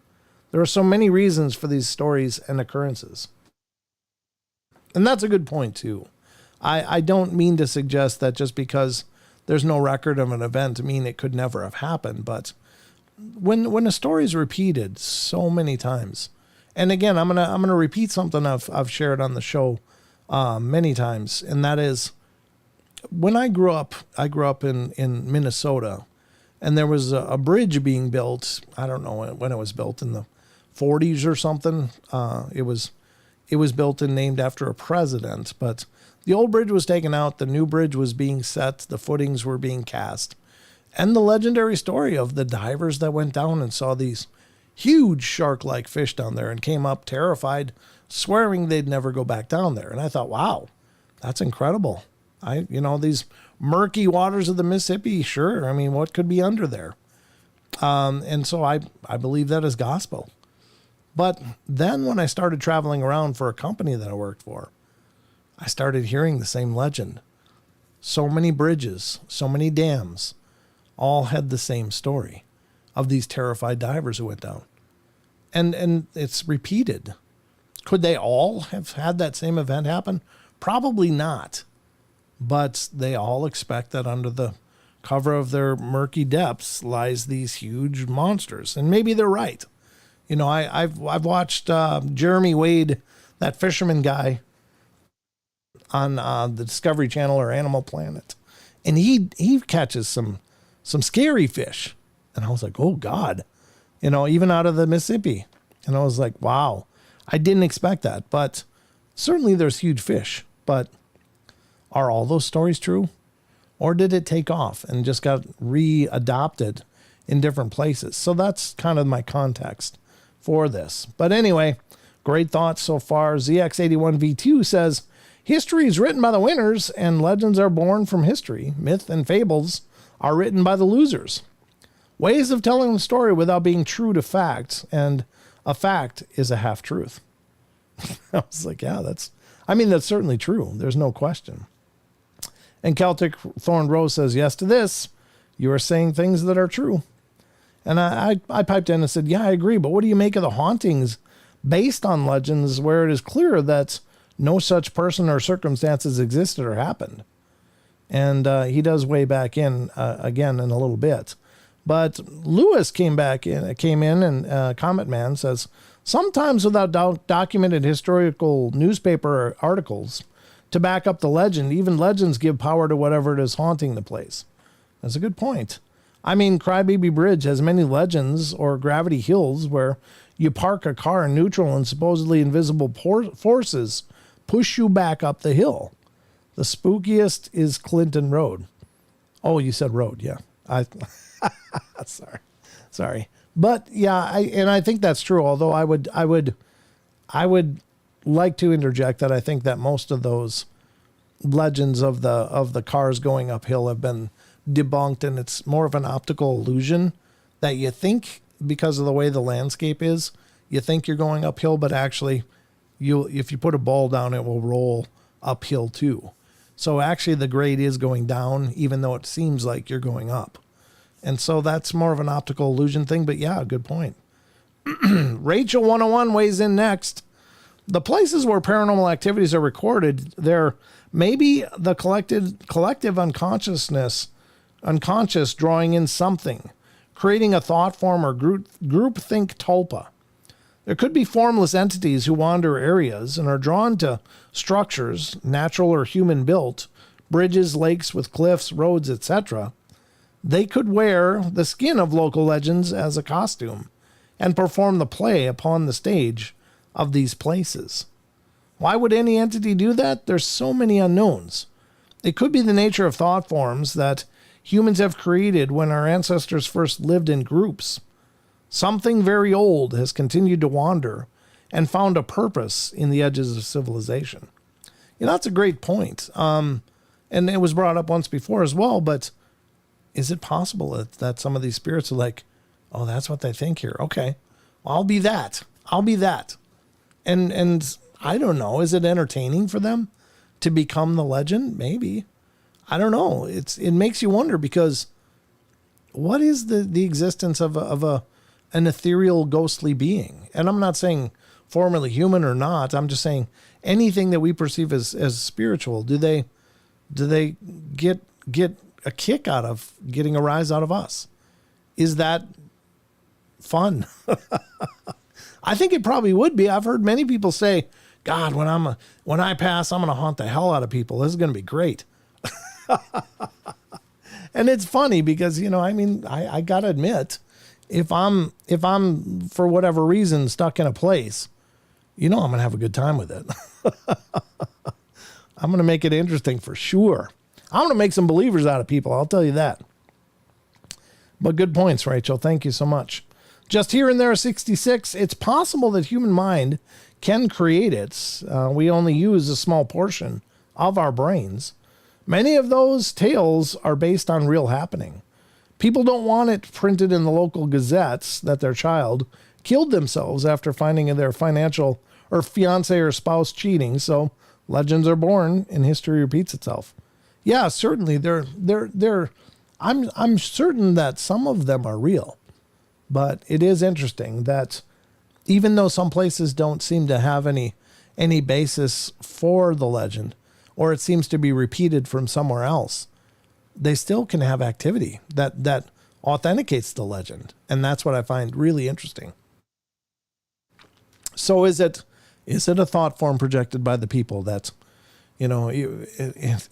There are so many reasons for these stories and occurrences. And that's a good point, too. I don't mean to suggest that just because there's no record of an event mean it could never have happened. But when a story is repeated so many times, and again, I'm gonna repeat something I've shared on the show many times, and that is when I grew up in Minnesota, and there was a bridge being built. I don't know when it was built, in the 40s or something. It was built and named after a president, but the old bridge was taken out. The new bridge was being set. The footings were being cast. And the legendary story of the divers that went down and saw these huge shark-like fish down there and came up terrified, swearing they'd never go back down there. And I thought, wow, that's incredible. These murky waters of the Mississippi, sure. I mean, what could be under there? And so I believe that is gospel. But then when I started traveling around for a company that I worked for, I started hearing the same legend. So many bridges, so many dams, all had the same story of these terrified divers who went down. And it's repeated. Could they all have had that same event happen? Probably not. But they all expect that under the cover of their murky depths lies these huge monsters. And maybe they're right. I've watched Jeremy Wade, that fisherman guy, on the Discovery Channel or Animal Planet, and he catches some scary fish, and I was like, oh God, even out of the Mississippi, and I was like, wow, I didn't expect that. But certainly there's huge fish. But are all those stories true, or did it take off and just got readopted in different places? So that's kind of my context for this. But anyway, great thoughts so far. ZX81V2 says, history is written by the winners, and legends are born from history. Myth and fables are written by the losers. Ways of telling a story without being true to facts, and a fact is a half-truth. I was like, yeah, that's certainly true. There's no question. And Celtic Thorn Rose says, yes to this. You are saying things that are true. And I piped in and said, yeah, I agree, but what do you make of the hauntings based on legends where it is clear that no such person or circumstances existed or happened? And he does weigh back in again in a little bit. But Lewis came in, and Comet Man says, sometimes without documented historical newspaper articles to back up the legend, even legends give power to whatever it is haunting the place. That's a good point. I mean, Crybaby Bridge has many legends, or Gravity Hills, where you park a car in neutral and supposedly invisible forces push you back up the hill. The spookiest is Clinton Road. Oh, you said road, yeah. Sorry. But yeah, I think that's true. Although I would like to interject that I think that most of those legends of the cars going uphill have been debunked, and it's more of an optical illusion that you think, because of the way the landscape is, you think you're going uphill, but actually if you put a ball down, it will roll uphill too. So actually the grade is going down, even though it seems like you're going up. And so that's more of an optical illusion thing. But yeah, good point. Rachel 101 weighs in next. The places where paranormal activities are recorded, there may be the collective unconscious drawing in something, creating a thought form or groupthink tulpa. There could be formless entities who wander areas and are drawn to structures, natural or human built, bridges, lakes with cliffs, roads, etc. They could wear the skin of local legends as a costume and perform the play upon the stage of these places. Why would any entity do that? There's so many unknowns. It could be the nature of thought forms that humans have created when our ancestors first lived in groups. Something very old has continued to wander and found a purpose in the edges of civilization. That's a great point. And it was brought up once before as well, but is it possible that some of these spirits are like, oh, that's what they think here. Okay, well, I'll be that. And I don't know. Is it entertaining for them to become the legend? Maybe. I don't know. It makes you wonder, because what is the existence of an ethereal, ghostly being. And I'm not saying formerly human or not. I'm just saying anything that we perceive as spiritual, do they get a kick out of getting a rise out of us? Is that fun? I think it probably would be. I've heard many people say, God, when I pass, I'm going to haunt the hell out of people. This is going to be great. And it's funny because, I got to admit, if I'm for whatever reason stuck in a place, I'm going to have a good time with it. I'm going to make it interesting for sure. I'm going to make some believers out of people. I'll tell you that. But good points, Rachel. Thank you so much. Just here and there, 66. It's possible that human mind can create it. We only use a small portion of our brains. Many of those tales are based on real happening. People don't want it printed in the local gazettes that their child killed themselves after finding their financial or fiance or spouse cheating. So legends are born and history repeats itself. Yeah, certainly. I'm certain that some of them are real, but it is interesting that even though some places don't seem to have any basis for the legend, or it seems to be repeated from somewhere else, they still can have activity that authenticates the legend. And that's what I find really interesting. So is it a thought form projected by the people that, and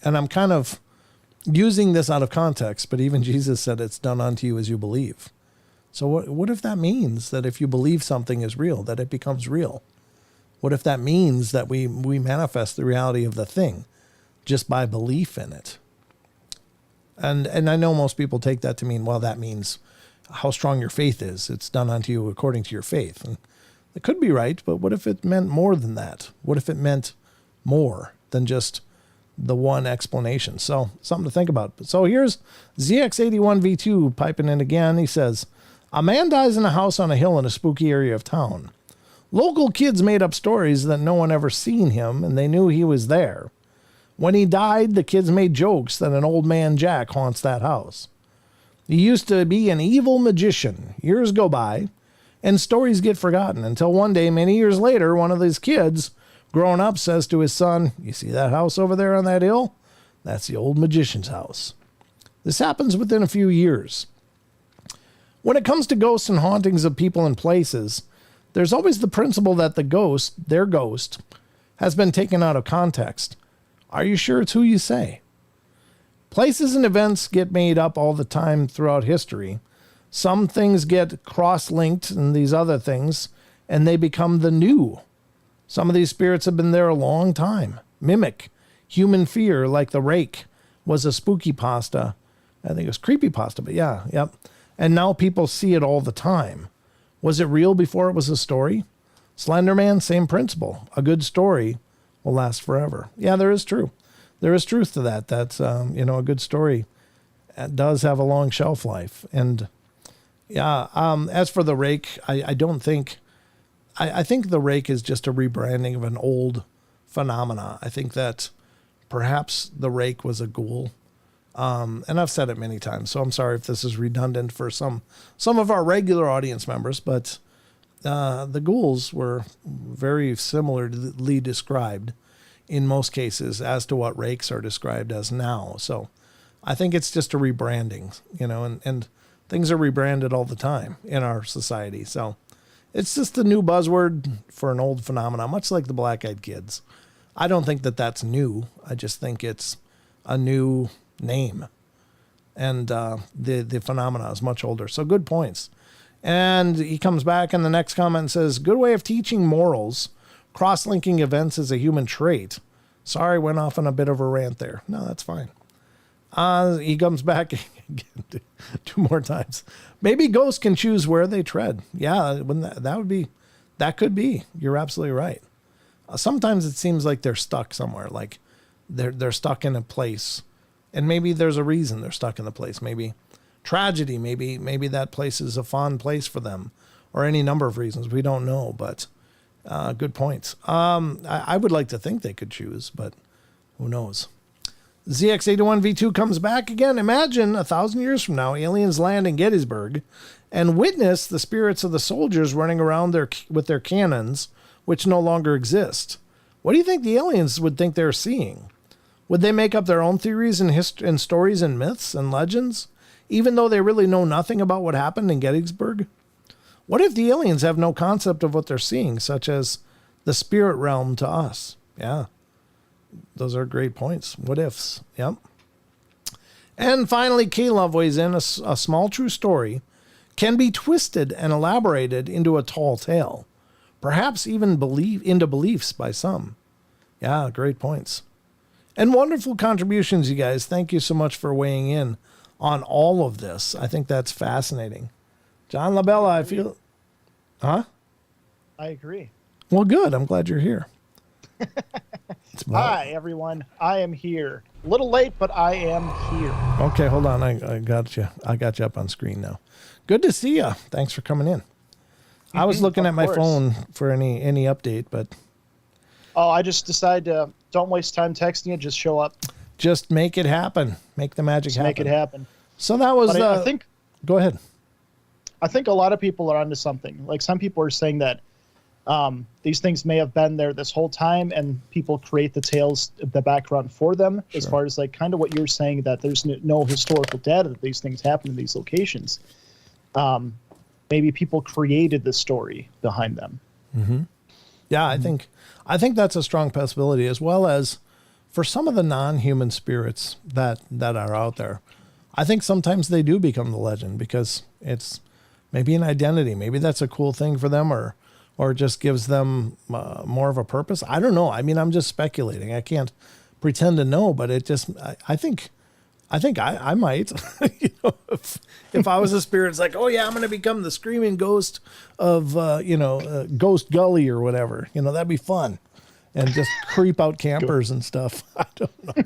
I'm kind of using this out of context, but even Jesus said it's done unto you as you believe. So what if that means that if you believe something is real, that it becomes real? What if that means that we manifest the reality of the thing just by belief in it? And I know most people take that to mean, well, that means how strong your faith is. It's done unto you according to your faith. And it could be right, but what if it meant more than that? What if it meant more than just the one explanation? So something to think about. So here's ZX81V2 piping in again. He says, a man dies in a house on a hill in a spooky area of town. Local kids made up stories that no one ever seen him, and they knew he was there. When he died, the kids made jokes that an old man Jack haunts that house. He used to be an evil magician. Years go by, and stories get forgotten until one day, many years later, one of these kids, growing up, says to his son, you see that house over there on that hill? That's the old magician's house. This happens within a few years. When it comes to ghosts and hauntings of people and places, there's always the principle that the ghost, their ghost, has been taken out of context. Are you sure it's who you say? Places and events get made up all the time throughout history. Some things get cross-linked in these other things, and they become the new. Some of these spirits have been there a long time. Mimic, human fear, like the rake, was a spooky pasta. I think it was creepy pasta, but yeah, yep. And now people see it all the time. Was it real before it was a story? Slender Man, same principle. A good story will last forever. Yeah, there is truth to that. That's, a good story does have a long shelf life. And yeah, as for the rake, I don't think, I think the rake is just a rebranding of an old phenomena. I think that perhaps the rake was a ghoul. And I've said it many times, so I'm sorry if this is redundant for some of our regular audience members, but the ghouls were very similarly described in most cases as to what rakes are described as now. So I think it's just a rebranding, and things are rebranded all the time in our society. So it's just a new buzzword for an old phenomenon, much like the Black-Eyed Kids. I don't think that that's new. I just think it's a new name. And the phenomena is much older. So good points. And he comes back in the next comment and says, good way of teaching morals. Cross-linking events is a human trait. Sorry, went off on a bit of a rant there. No, that's fine. He comes back again 2 more times. Maybe ghosts can choose where they tread. Yeah, that could be. You're absolutely right. Sometimes it seems like they're stuck somewhere, like they're stuck in a place, and maybe there's a reason they're stuck in the place. Maybe tragedy. Maybe that place is a fond place for them, or any number of reasons. We don't know, but good points. I would like to think they could choose, but who knows? ZX81V2 comes back again. Imagine 1,000 years from now, aliens land in Gettysburg and witnessed the spirits of the soldiers running around with their cannons, which no longer exist. What do you think the aliens would think they're seeing? Would they make up their own theories and stories and myths and legends, even though they really know nothing about what happened in Gettysburg? What if the aliens have no concept of what they're seeing, such as the spirit realm to us? Yeah, those are great points. What ifs? Yep. And finally, K-Love weighs in. A small true story can be twisted and elaborated into a tall tale, perhaps even into beliefs by some. Yeah, great points. And wonderful contributions, you guys. Thank you so much for weighing in on all of this. I think that's fascinating. John LaBella, I feel... Huh? I agree. Well, good. I'm glad you're here. Hi, everyone. I am here. A little late, but I am here. Okay, hold on. I got you. I got you up on screen now. Good to see you. Thanks for coming in. I was looking at my phone for any update, but... Oh, I just decided to don't waste time texting you. Just show up. Just make it happen. Make the magic happen. Make it happen. So that was... I think... Go ahead. I think a lot of people are onto something. Like some people are saying that these things may have been there this whole time, and people create the tales, the background for them. Sure. As far as like kind of what you're saying, that there's no historical data that these things happen in these locations. Maybe people created the story behind them. Mm-hmm. Yeah, I think that's a strong possibility, as well as for some of the non-human spirits that are out there. I think sometimes they do become the legend because it's maybe an identity. Maybe that's a cool thing for them, or just gives them more of a purpose. I don't know. I mean, I'm just speculating. I can't pretend to know, but it just, I think I might, you know, if I was a spirit, it's like, oh yeah, I'm going to become the screaming ghost of, Ghost Gully or whatever, that'd be fun. And just creep out campers and stuff. I don't know.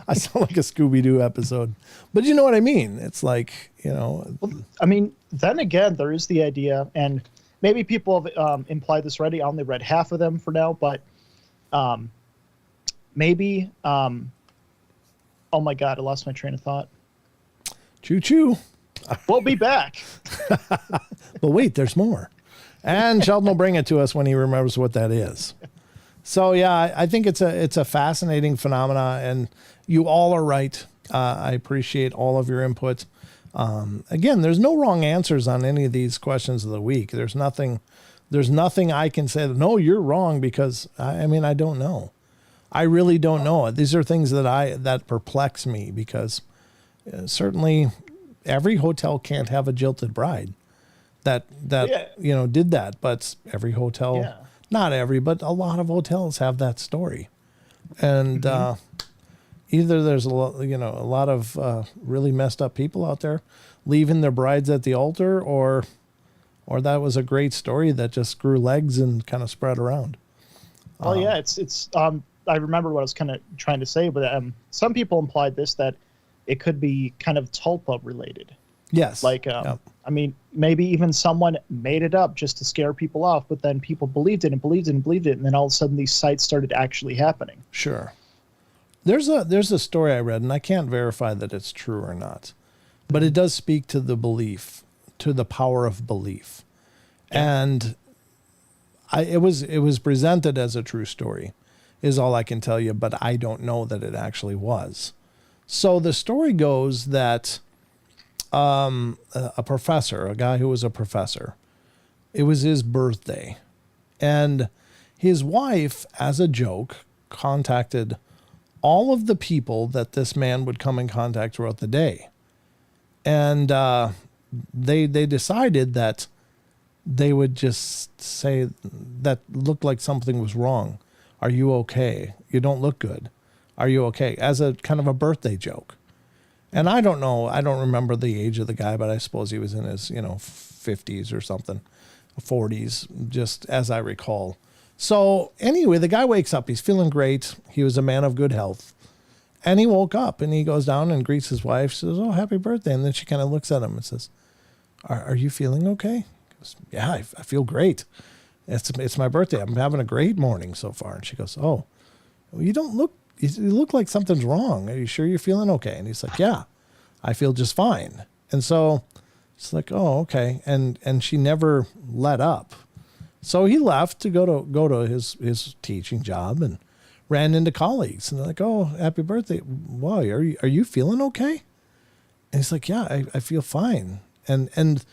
I sound like a Scooby-Doo episode, but you know what I mean? It's like, Well, I mean, then again, there is the idea, and maybe people have implied this already. I only read half of them for now, but maybe, oh my God, I lost my train of thought. Choo-choo. We'll be back. But wait, there's more. And Sheldon will bring it to us when he remembers what that is. So yeah, I think it's a fascinating phenomena, and you all are right. I appreciate all of your input. Again, there's no wrong answers on any of these questions of the week. There's nothing I can say that, no, you're wrong, because I don't know. I really don't know. These are things that perplex me, because certainly every hotel can't have a jilted bride that did that, but every hotel. Yeah. Not every, but a lot of hotels have that story. And either there's a lot of really messed up people out there leaving their brides at the altar, or that was a great story that just grew legs and kind of spread around. Well, yeah, it's I remember what I was kind of trying to say, but some people implied that it could be kind of tulpa related. Yes. Like, yep. I mean, maybe even someone made it up just to scare people off, but then people believed it and believed it and believed it, and then all of a sudden these sites started actually happening. Sure. There's a story I read, and I can't verify that it's true or not, but it does speak to the belief, to the power of belief. Yeah. And it was presented as a true story, is all I can tell you, but I don't know that it actually was. So the story goes that a professor, a guy who was a professor, it was his birthday, and his wife, as a joke, contacted all of the people that this man would come in contact throughout the day. And they decided that they would just say that looked like something was wrong. Are you okay? You don't look good. Are you okay? As a kind of a birthday joke. And I don't know, I don't remember the age of the guy, but I suppose he was in his, 50s or something, 40s, just as I recall. So anyway, the guy wakes up, he's feeling great. He was a man of good health. And he woke up and he goes down and greets his wife. She says, "Oh, happy birthday." And then she kind of looks at him and says, Are you feeling okay? He goes, "Yeah, I feel great. It's my birthday. I'm having a great morning so far." And she goes, "Oh, well, you look like something's wrong. Are you sure you're feeling okay?" And he's like, "Yeah, I feel just fine." And so It's like, oh, okay. And she never let up. So he left to go to his teaching job and ran into colleagues. And they're like, oh, happy birthday. Wow, are you feeling okay? And he's like, yeah, I feel fine. And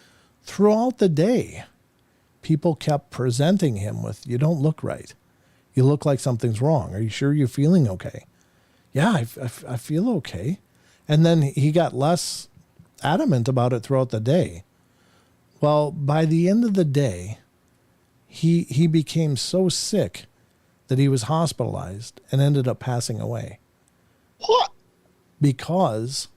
throughout the day, people kept presenting him with, you don't look right. You look like something's wrong. Are you sure you're feeling okay? Yeah, I feel okay. And then he got less adamant about it throughout the day. Well, by the end of the day, he became so sick that he was hospitalized and ended up passing away. What? Because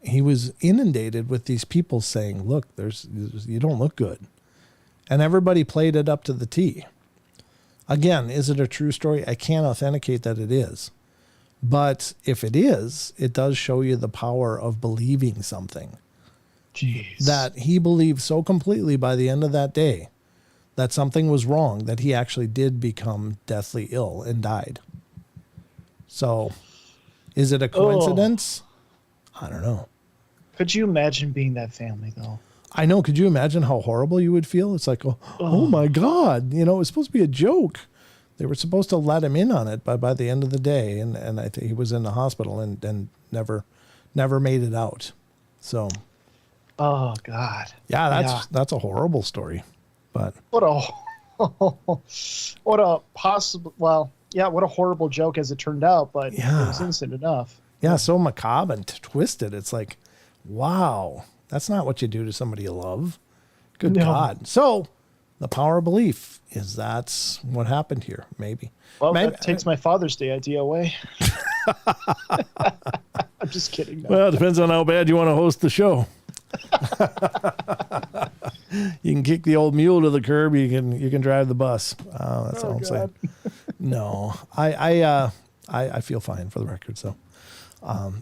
he was inundated with these people saying, look, you don't look good. And everybody played it up to the T. Again, is it a true story? I can't authenticate that it is. But if it is, it does show you the power of believing something. Jeez. That he believed so completely by the end of that day that something was wrong, that he actually did become deathly ill and died. So, is it a coincidence? I don't know. Could you imagine being that family, though? I know. Could you imagine how horrible you would feel? It's like, oh my God. You know, it was supposed to be a joke. They were supposed to let him in on it by the end of the day. And I think he was in the hospital and never made it out. So. Oh, God. Yeah, that's a horrible story. But what a possible, well, yeah, what a horrible joke as it turned out, but it was innocent enough. Yeah, so macabre and twisted. It's like, wow, that's not what you do to somebody you love. Good God. So the power of belief that's what happened here, maybe. Well, that takes my Father's Day idea away. I'm just kidding. No. Well, it depends on how bad you want to host the show. You can kick the old mule to the curb. You can drive the bus. That's all I'm saying. No, I feel fine for the record. So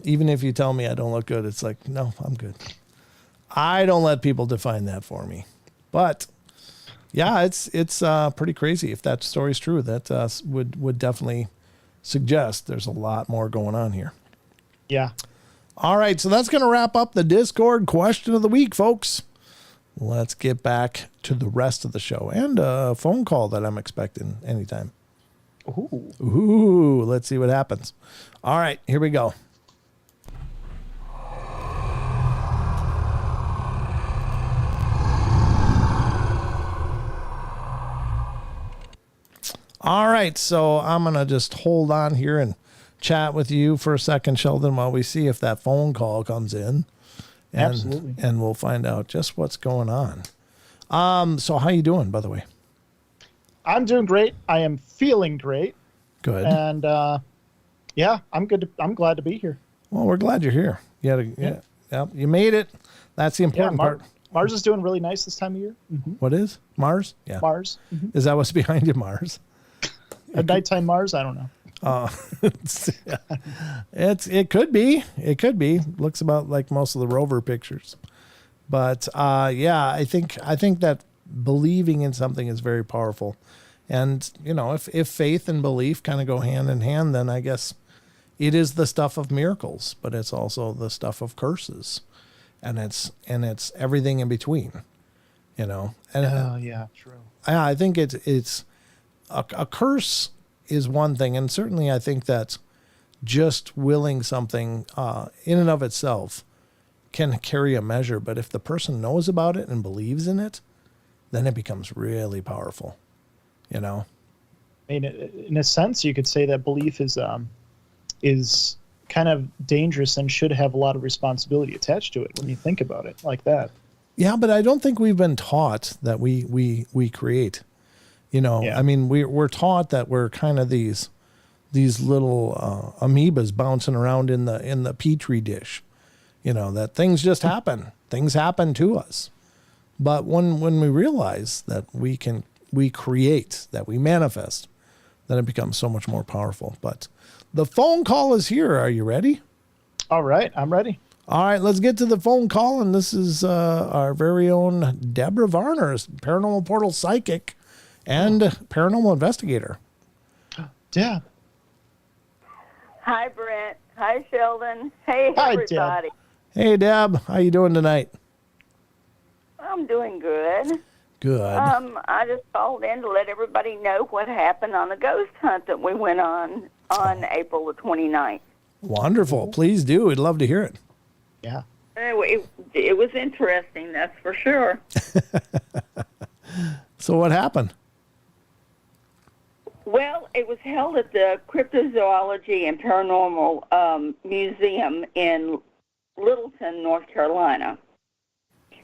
even if you tell me I don't look good, it's like, no, I'm good. I don't let people define that for me. But yeah, it's pretty crazy. If that story's true, that would definitely suggest there's a lot more going on here. Yeah. All right, so that's going to wrap up the Discord question of the week, folks. Let's get back to the rest of the show and a phone call that I'm expecting anytime. Ooh, let's see what happens. All right, here we go. All right, so I'm going to just hold on here and chat with you for a second, Sheldon, while we see if that phone call comes in. Absolutely. And we'll find out just what's going on. So how you doing, by the way? I'm doing great. I am feeling great. Good. And yeah, I'm good. I'm glad to be here. Well, we're glad you're here. You made it. That's the important part. Mars is doing really nice this time of year. Mm-hmm. What is Mars? Yeah. Mars. Mm-hmm. Is that what's behind you, Mars? A nighttime Mars? I don't know. It could be. It could be. Looks about like most of the rover pictures. But yeah, I think that believing in something is very powerful. And you know, if faith and belief kind of go hand in hand, then I guess it is the stuff of miracles, but it's also the stuff of curses. And it's everything in between. You know. And yeah, true. I think it's a curse is one thing, and certainly I think that just willing something in and of itself can carry a measure, but if the person knows about it and believes in it, then it becomes really powerful, you know? I mean, in a sense, you could say that belief is kind of dangerous and should have a lot of responsibility attached to it when you think about it like that. Yeah, but I don't think we've been taught that we create. You know, yeah. I mean, we're taught that we're kind of these little amoebas bouncing around in the petri dish. You know, that things just happen. Things happen to us. But when we realize that we create, that we manifest, then it becomes so much more powerful. But the phone call is here. Are you ready? All right, I'm ready. All right, let's get to the phone call. And this is our very own Deborah Varner, Paranormal Portal psychic and paranormal investigator. Deb. Hi, Brent. Hi, Sheldon. Hey, Hi, everybody. Deb. Hey, Deb. How you doing tonight? I'm doing good. Good. I just called in to let everybody know what happened on the ghost hunt that we went on April the 29th. Wonderful. Please do. We'd love to hear it. Yeah. It was interesting, that's for sure. So what happened? Well, it was held at the Cryptozoology and Paranormal Museum in Littleton, North Carolina,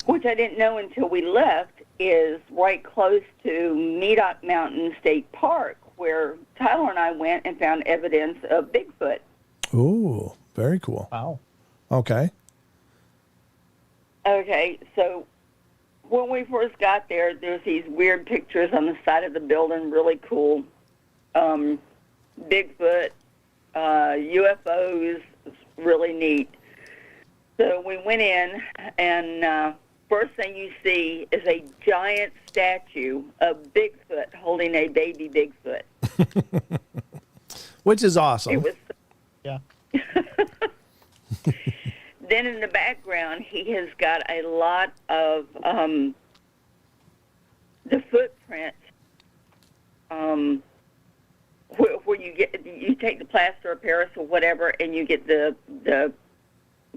which I didn't know until we left is right close to Medoc Mountain State Park, where Tyler and I went and found evidence of Bigfoot. Ooh, very cool. Wow. Okay. Okay, so when we first got there, there's these weird pictures on the side of the building, really cool. Bigfoot, UFOs, really neat. So we went in, and first thing you see is a giant statue of Bigfoot holding a baby Bigfoot. Which is awesome. It was. Yeah. Then in the background, he has got a lot of the footprint. Where you take the plaster of Paris or whatever, and you get the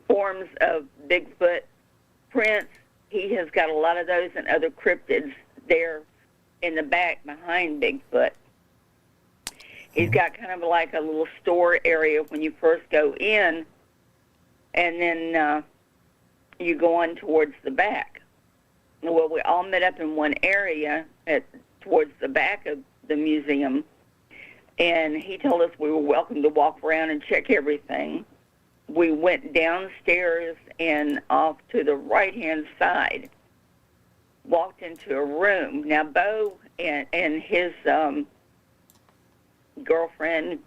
forms of Bigfoot prints. He has got a lot of those and other cryptids there in the back behind Bigfoot. He's got kind of like a little store area when you first go in, and then you go on towards the back. Well, we all met up in one area towards the back of the museum, and he told us we were welcome to walk around and check everything. We went downstairs and off to the right-hand side, walked into a room. Now, Bo and his girlfriend,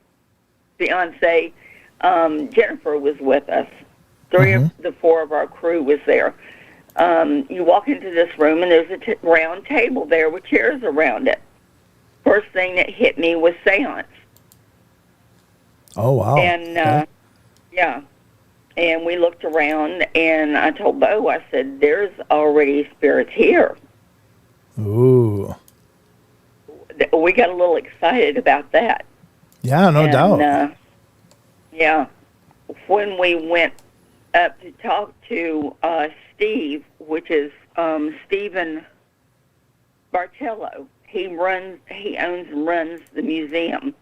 fiance, Jennifer was with us. Three of the four of our crew was there. You walk into this room, and there's a round table there with chairs around it. First thing that hit me was seance. Oh, wow. And, okay. yeah. And we looked around, and I told Bo, I said, there's already spirits here. Ooh. We got a little excited about that. Yeah, no doubt. Yeah. When we went up to talk to Steve, which is Stephen Bartello, he owns and runs the museum.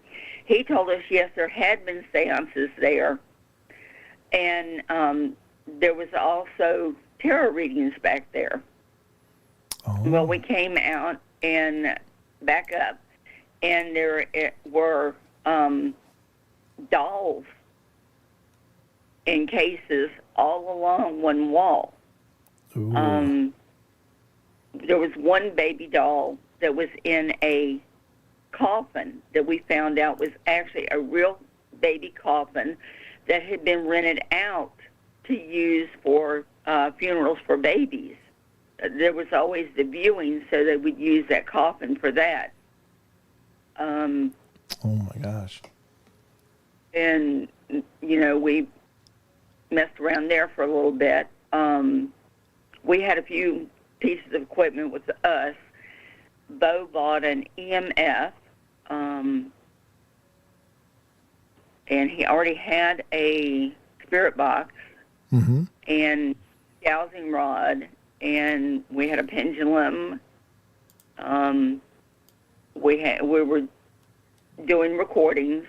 He told us, yes, there had been seances there, and there was also tarot readings back there. Oh. Well, we came out and back up, and there were dolls in cases all along one wall. Ooh. There was one baby doll that was in a coffin that we found out was actually a real baby coffin that had been rented out to use for funerals for babies. There was always the viewing, so they would use that coffin for that. Oh, my gosh. And, we messed around there for a little bit. We had a few pieces of equipment with us. Bo bought an EMF, and he already had a spirit box and dowsing rod, and we had a pendulum. We were doing recordings.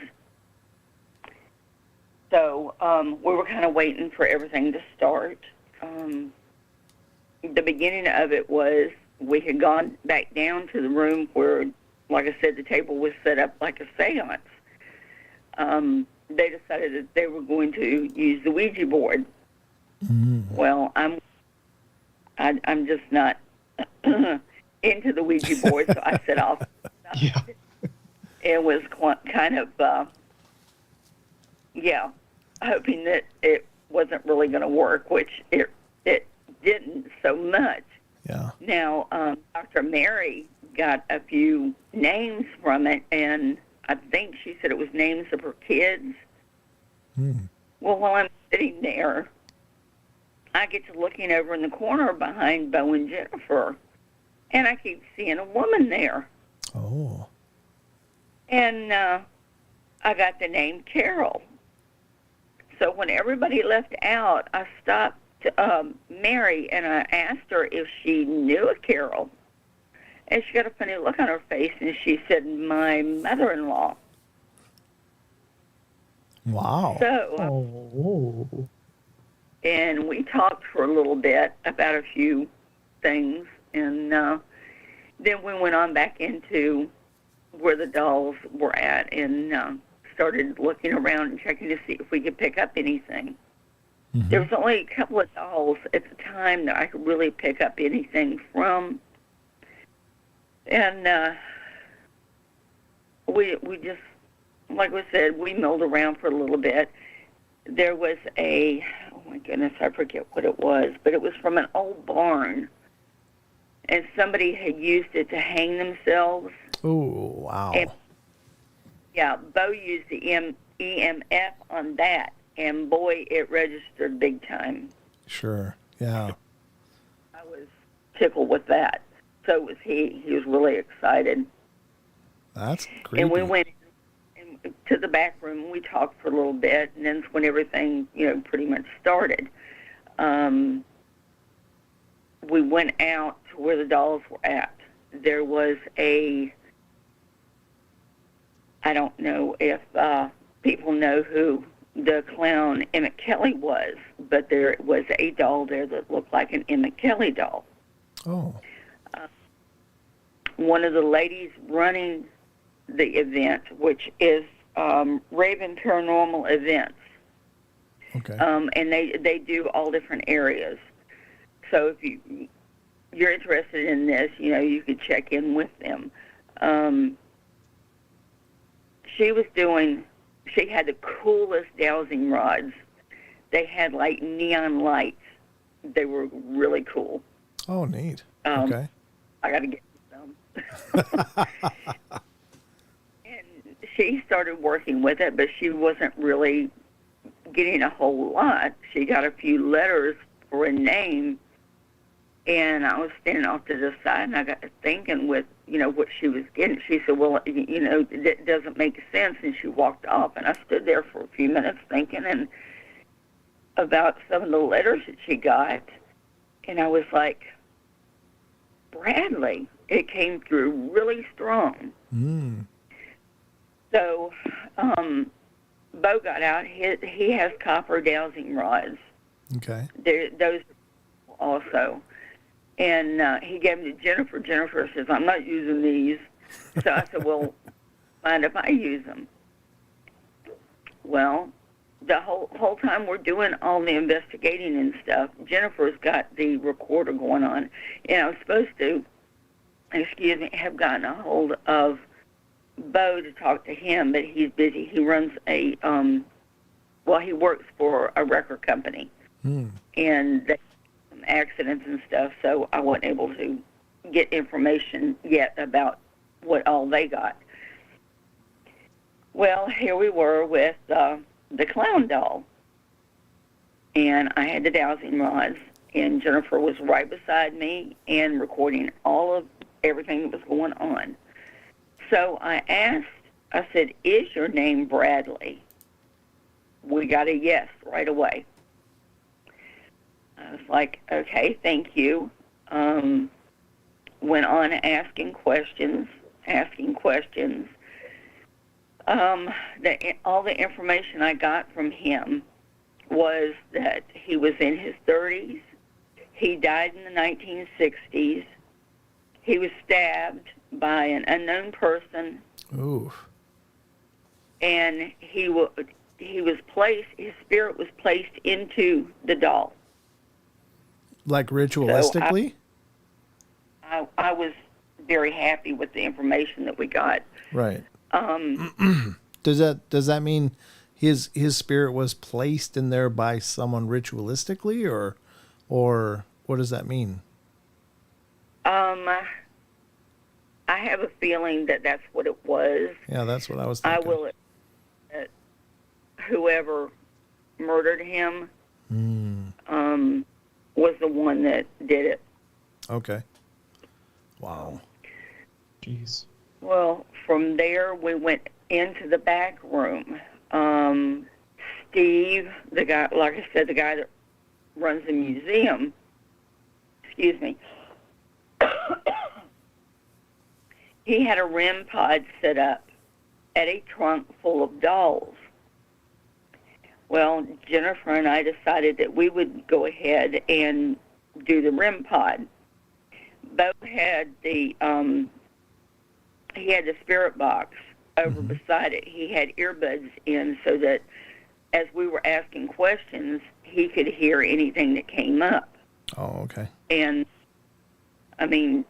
So we were kind of waiting for everything to start. The beginning of it was we had gone back down to the room where, like I said, the table was set up like a seance. They decided that they were going to use the Ouija board. Well, I'm just not into the Ouija board, so I set off. Yeah. It was kind of, hoping that it wasn't really going to work, which it didn't so much. Yeah. Now, Dr. Mary got a few names from it, and I think she said it was names of her kids. Well, while I'm sitting there, I get to looking over in the corner behind Bo and Jennifer, and I keep seeing a woman there. Oh. And I got the name Carol. So when everybody left out, I stopped Mary, and I asked her if she knew a Carol. And she got a funny look on her face, and she said, my mother-in-law. Wow. Oh. And we talked for a little bit about a few things, and then we went on back into where the dolls were at and started looking around and checking to see if we could pick up anything. Mm-hmm. There was only a couple of dolls at the time that I could really pick up anything from. And we just, like we said, we milled around for a little bit. There was oh my goodness, I forget what it was, but it was from an old barn. And somebody had used it to hang themselves. Oh, wow. And, yeah, Bo used the EMF on that, and boy, it registered big time. Sure, yeah. I was tickled with that. So was he. He was really excited. That's creepy. And we went to the back room, and we talked for a little bit, and then when everything, pretty much started, we went out to where the dolls were at. There was I don't know if people know who the clown Emmett Kelly was, but there was a doll there that looked like an Emmett Kelly doll. Oh. One of the ladies running the event, which is Raven Paranormal Events. Okay. And they do all different areas. So if you're interested in this, you could check in with them. She had the coolest dowsing rods. They had like neon lights. They were really cool. Oh, neat. Okay. I got to get some. And she started working with it, but she wasn't really getting a whole lot. She got a few letters for a name, and I was standing off to the side, and I got to thinking with, what she was getting. She said, well, it doesn't make sense, and she walked off, and I stood there for a few minutes thinking and about some of the letters that she got, and I was like, Bradley, it came through really strong. Mm. So Bo got out. He has copper dowsing rods. Okay. Those also. And he gave them to Jennifer. Jennifer says, I'm not using these. So I said, well, mind if I use them? Well, the whole time we're doing all the investigating and stuff, Jennifer's got the recorder going on. And I was supposed to, have gotten a hold of Bo to talk to him, but he's busy. He runs he works for a record company. Mm. And they some accidents and stuff, so I wasn't able to get information yet about what all they got. Well, here we were with the clown doll, and I had the dowsing rods, and Jennifer was right beside me and recording all of everything that was going on. So I said, is your name Bradley? We got a yes right away. I was like, okay, thank you. Went on asking questions. All the information I got from him was that he was in his 30s. He died in the 1960s. He was stabbed by an unknown person. Ooh. And his spirit was placed into the doll. Like ritualistically? So I was very happy with the information that we got. Right. Does that mean his spirit was placed in there by someone ritualistically, or what does that mean? I have a feeling that that's what it was. Yeah, that's what I was thinking. I will whoever murdered him, the one that did it. Okay. Wow. Jeez. Well, from there, we went into the back room. Steve, the guy, like I said, the guy that runs the museum, excuse me, he had a REM pod set up at a trunk full of dolls. Well, Jennifer and I decided that we would go ahead and do the REM pod. Bo had the he had the spirit box over beside it. He had earbuds in so that as we were asking questions, he could hear anything that came up. Oh, okay. And, I mean,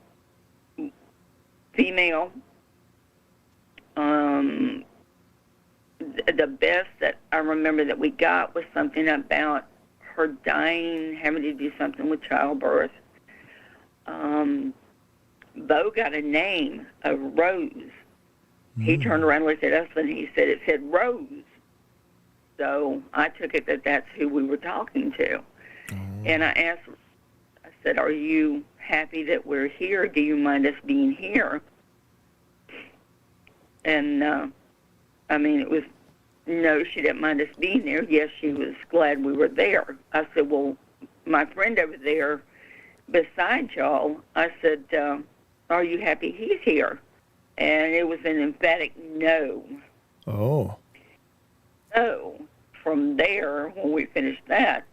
female, the best that I remember that we got was something about her dying, having to do something with childbirth. Bo got a name of Rose. He turned around and looked at us and he said, it said Rose. So I took it that that's who we were talking to. And I asked, I said, are you happy that we're here? Do you mind us being here? And, I mean, it was, no, she didn't mind us being there. Yes, she was glad we were there. I said, well, my friend over there beside y'all, I said, are you happy he's here? And it was an emphatic no. Oh. So from there, when we finished that,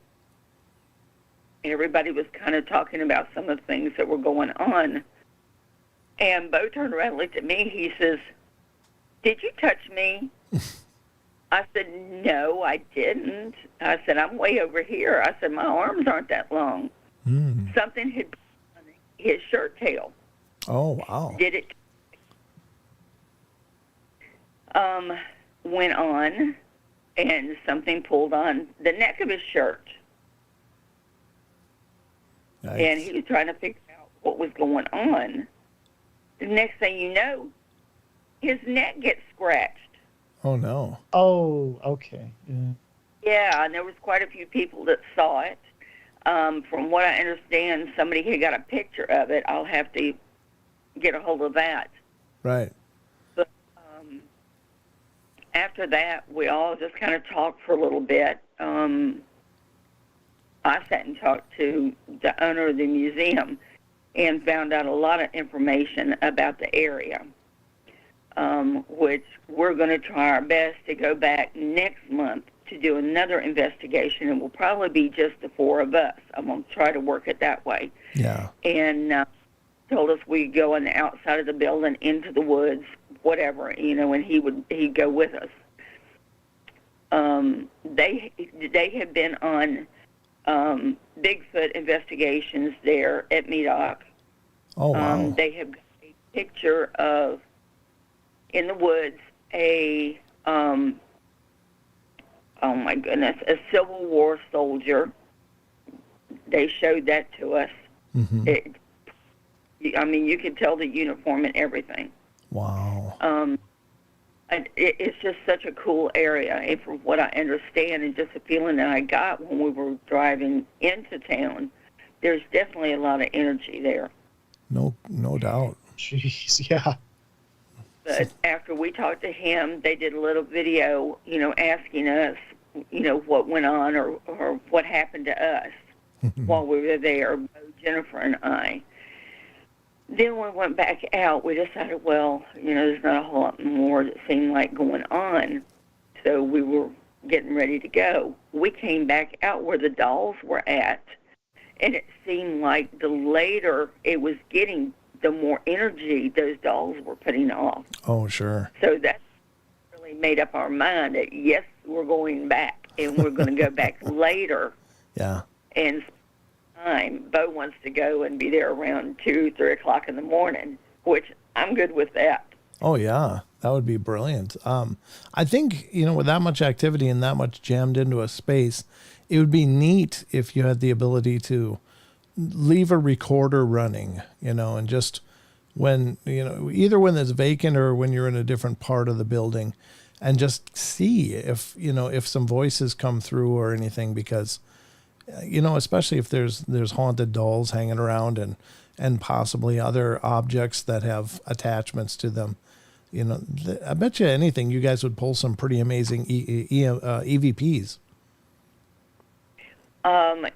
everybody was kind of talking about some of the things that were going on. And Bo turned around and looked at me. He says, did you touch me? I said, no, I didn't. I said, I'm way over here. I said, my arms aren't that long. Something had been on his shirt tail. Oh, wow. Did it? Went on, and something pulled on the neck of his shirt. Nice. And he was trying to figure out what was going on. The next thing you know, his neck gets scratched. Oh, no. Oh, okay. Yeah. Yeah, and there was quite a few people that saw it. From what I understand, somebody had got a picture of it. I'll have to get a hold of that. Right. But after that, we all just kind of talked for a little bit. I sat and talked to the owner of the museum and found out a lot of information about the area, which we're going to try our best to go back next month to do another investigation. It will probably be just the four of us. I'm going to try to work it that way. Yeah. And told us we'd go on the outside of the building into the woods, whatever, you know, and he'd go with us. They have been on Bigfoot investigations there at Medoc. Oh, wow. They have got a picture of, in the woods, a, oh my goodness, a Civil War soldier. They showed that to us. I mean, you could tell the uniform and everything. Wow. It's just such a cool area, and from what I understand, and just a feeling that I got when we were driving into town, there's definitely a lot of energy there. No doubt. Jeez, yeah. But after we talked to him, they did a little video, you know, asking us, you know, what went on or what happened to us while we were there, Jennifer and I. Then when we went back out, we decided, well, you know, there's not a whole lot more that seemed like going on. So we were getting ready to go. We came back out where the dolls were at, and it seemed like the later it was getting, the more energy those dolls were putting off. Oh, sure. So that really made up our mind that, yes, we're going back, and we're going to go back later. Yeah. And time. Bo wants to go and be there around 2, 3 o'clock in the morning, which I'm good with that. Oh, yeah. That would be brilliant. I think, you know, with that much activity and that much jammed into a space, it would be neat if you had the ability to leave a recorder running, you know, and just when, you know, either when it's vacant or when you're in a different part of the building, and just see if, you know, if some voices come through or anything, because especially if there's haunted dolls hanging around and possibly other objects that have attachments to them. I bet you anything you guys would pull some pretty amazing EVPs.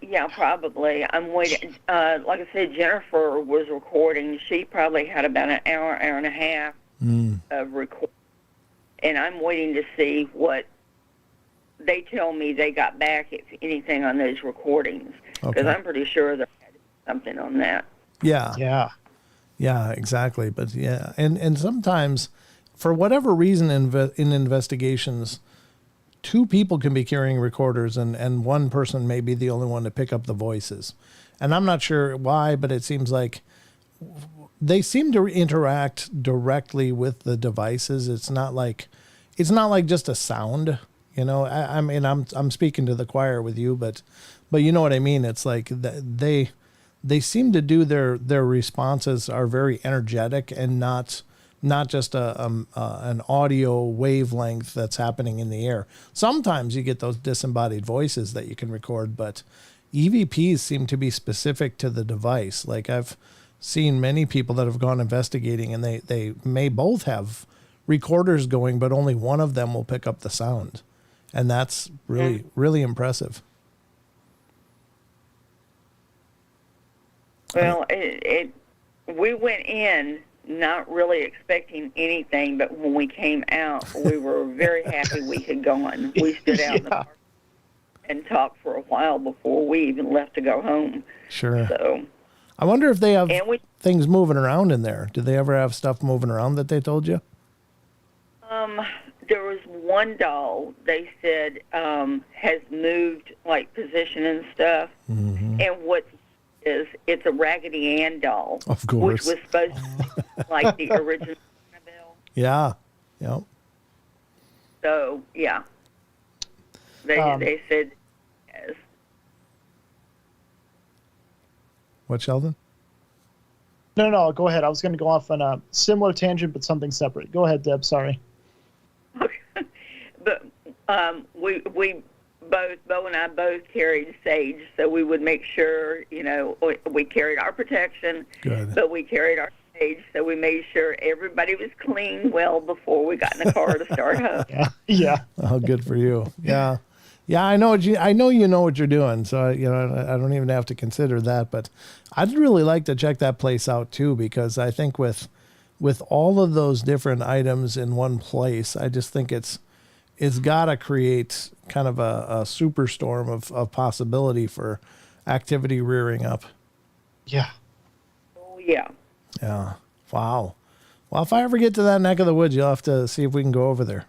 Yeah, probably. I'm waiting. Like I said, Jennifer was recording. She probably had about an hour and a half of recording. And I'm waiting to see what they tell me they got back, if anything, on those recordings. Because I'm pretty sure there had something on that. Yeah. Yeah. Yeah, exactly. But yeah, and sometimes, for whatever reason in investigations, two people can be carrying recorders and one person may be the only one to pick up the voices. And I'm not sure why, but it seems like they seem to interact directly with the devices. It's not like just a sound, I mean, I'm speaking to the choir with you, but you know what I mean? It's like they seem to do their responses are very energetic and not just an audio wavelength that's happening in the air. Sometimes you get those disembodied voices that you can record, but EVPs seem to be specific to the device. Like I've seen many people that have gone investigating and they may both have recorders going, but only one of them will pick up the sound. And that's really, really impressive. Well, we went in not really expecting anything, but when we came out, we were very happy we had gone. We stood out in the park and talked for a while before we even left to go home. Sure. So I wonder if they have things moving around in there. Do they ever have stuff moving around that they told you? There was one doll they said has moved like position and stuff, and what is it's a Raggedy Ann doll, of course, which was supposed to be like the original Annabelle. Yeah, yep. So yeah, they said yes. What, Sheldon? No, go ahead. I was going to go off on a similar tangent, but something separate. Go ahead, Deb. Sorry. But we both, Bo and I both carried sage, so we would make sure, we carried our protection, Good. But we carried our sage, so we made sure everybody was clean well before we got in the car to start home. Yeah. Oh, good for you. Yeah. Yeah, I know you know what you're doing, so I don't even have to consider that. But I'd really like to check that place out too, because I think with all of those different items in one place, I just think it's got to create kind of a superstorm of possibility for activity rearing up. Yeah. Oh yeah. Yeah. Wow. Well, if I ever get to that neck of the woods, you'll have to see if we can go over there.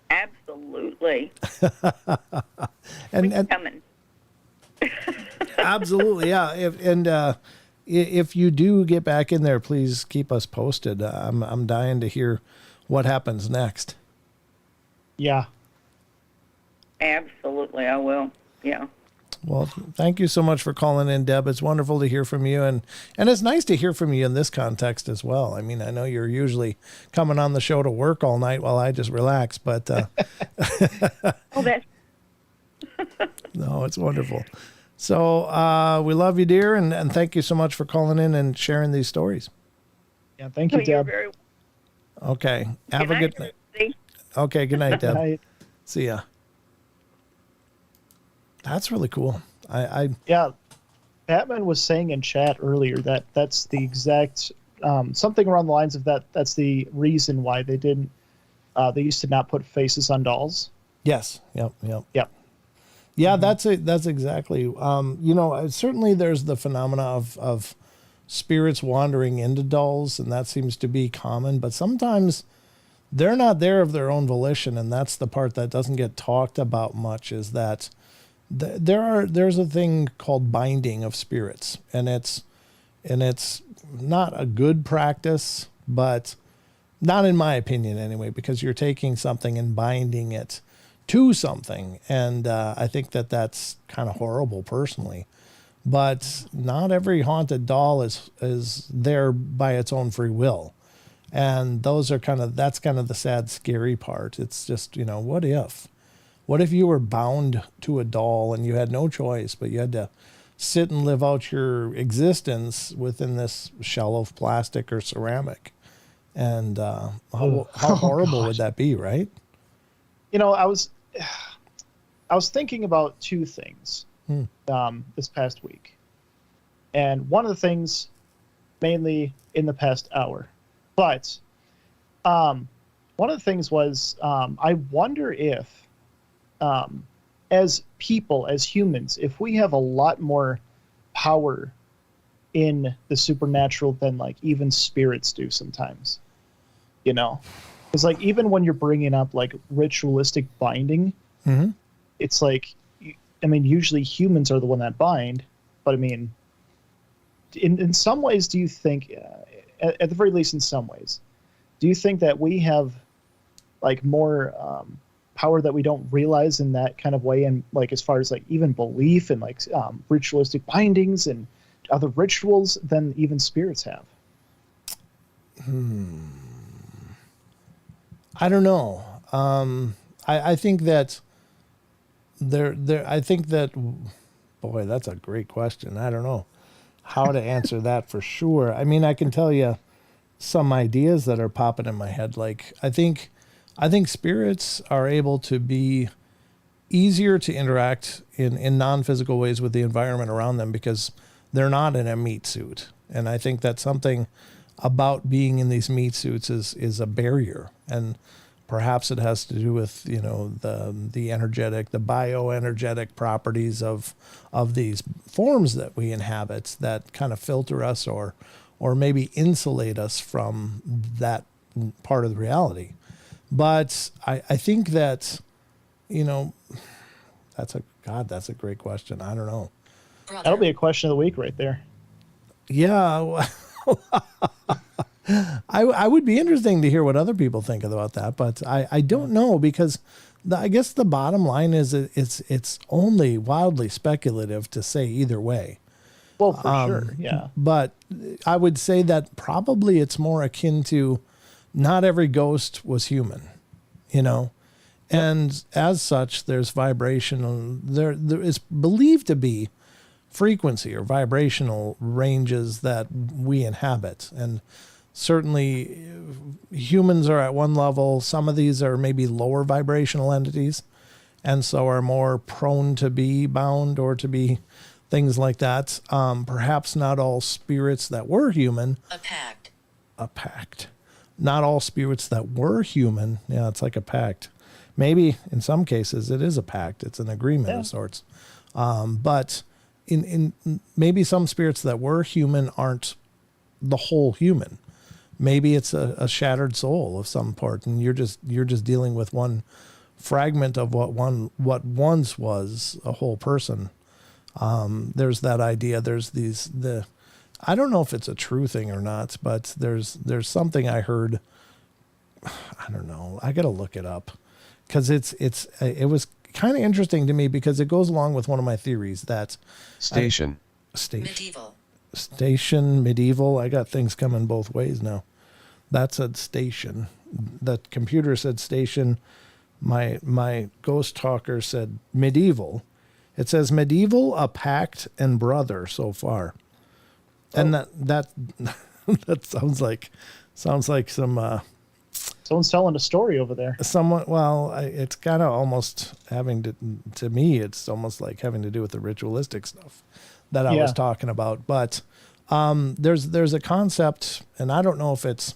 Absolutely. and coming. Absolutely, yeah. If you do get back in there, please keep us posted. I'm dying to hear what happens next. Yeah. Absolutely, I will. Yeah. Well, thank you so much for calling in, Deb. It's wonderful to hear from you, and it's nice to hear from you in this context as well. I mean, I know you're usually coming on the show to work all night while I just relax, but Oh, that's no, it's wonderful. So we love you, dear, and thank you so much for calling in and sharing these stories. Yeah, thank you, you're Deb. very Okay, have a good night. Lucy. Okay, good night, Deb. Good night. See ya. That's really cool. Yeah, Batman was saying in chat earlier that that's the exact something around the lines of that. That's the reason why they didn't. They used to not put faces on dolls. Yes. Yep. Yep. Yeah, that's it. That's exactly. Certainly there's the phenomena of spirits wandering into dolls, and that seems to be common. But sometimes they're not there of their own volition, and that's the part that doesn't get talked about much. Is that there's a thing called binding of spirits, and it's not a good practice, but not in my opinion anyway, because you're taking something and binding it to something, and I think that's kind of horrible personally. But not every haunted doll is there by its own free will, and that's kind of the sad, scary part. It's just what What if you were bound to a doll and you had no choice, but you had to sit and live out your existence within this shell of plastic or ceramic? And how horrible would that be, right? You know, I was thinking about two things this past week. And one of the things, mainly in the past hour. But one of the things was, I wonder if, as people, as humans, if we have a lot more power in the supernatural than like even spirits do sometimes, you know? Because like even when you're bringing up like ritualistic binding, it's like, I mean, usually humans are the one that bind, but I mean, in some ways, do you think, at the very least in some ways, do you think that we have like more power that we don't realize in that kind of way, and like as far as like even belief and like ritualistic bindings and other rituals than even spirits have? I don't know. I think that I think that, boy, that's a great question. I don't know how to answer that for sure. I mean, I can tell you some ideas that are popping in my head. Like, I think spirits are able to be easier to interact in non-physical ways with the environment around them because they're not in a meat suit. And I think that something about being in these meat suits is a barrier. And perhaps it has to do with, you know, the energetic, the bioenergetic properties of these forms that we inhabit that kind of filter us or maybe insulate us from that part of the reality. But I think that, you know, that's a great question. I don't know. That'll be a question of the week right there. Yeah. I would be interesting to hear what other people think about that, but I don't know, because I guess the bottom line is it's only wildly speculative to say either way. Well, for sure, yeah. But I would say that probably it's more akin to not every ghost was human, you know, and as such, there's vibration. There is believed to be frequency or vibrational ranges that we inhabit, and certainly humans are at one level. Some of these are maybe lower vibrational entities, and so are more prone to be bound or to be things like that. Perhaps not all spirits that were human. A pact. Not all spirits that were human. Yeah, it's like a pact. Maybe in some cases it is a pact. It's an agreement of sorts. But in maybe some spirits that were human aren't the whole human. Maybe it's a shattered soul of some part, and you're just dealing with one fragment of what once was a whole person. There's that idea. There's I don't know if it's a true thing or not, but there's something I heard. I don't know. I got to look it up, because it was kind of interesting to me, because it goes along with one of my theories that Station. Medieval. I got things coming both ways now. That said station. The computer said station. My ghost talker said medieval. It says medieval, a pact, and brother so far. And that sounds like some someone's telling a story over there. It's kind of almost to me, it's almost like having to do with the ritualistic stuff that I was talking about. But there's a concept, and I don't know if it's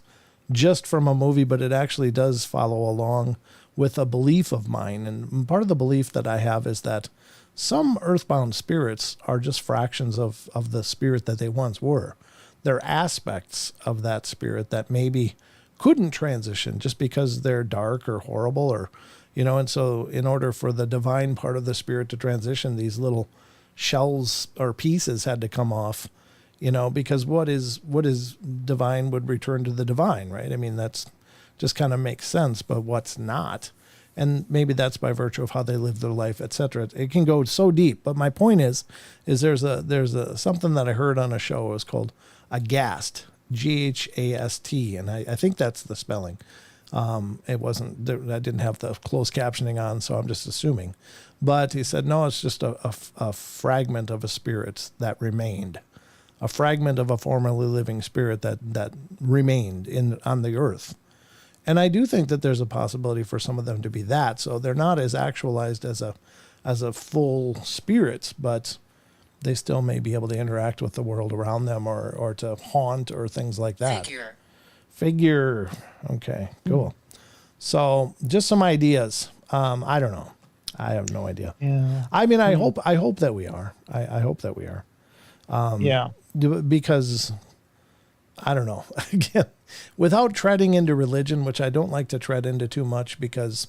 just from a movie, but it actually does follow along with a belief of mine. And part of the belief that I have is that some earthbound spirits are just fractions of the spirit that they once were. They're aspects of that spirit that maybe couldn't transition just because they're dark or horrible, or, you know, and so in order for the divine part of the spirit to transition, these little shells or pieces had to come off, you know, because what is divine would return to the divine, right? I mean, that's just kind of makes sense, but what's not? And maybe that's by virtue of how they live their life, etc. It can go so deep. But my point is there's a something that I heard on a show. It was called Aghast, Ghast, and I think that's the spelling. It wasn't, I didn't have the closed captioning on, so I'm just assuming. But he said, no, it's just a fragment of a spirit that remained, a fragment of a formerly living spirit that remained on the earth. And I do think that there's a possibility for some of them to be that. So they're not as actualized as a full spirit, but they still may be able to interact with the world around them or to haunt or things like that. Figure. Okay, cool. So just some ideas. I don't know. I have no idea. Yeah. I mean, I hope that we are. I hope that we are. Yeah. Because I don't know. Again, without treading into religion, which I don't like to tread into too much because,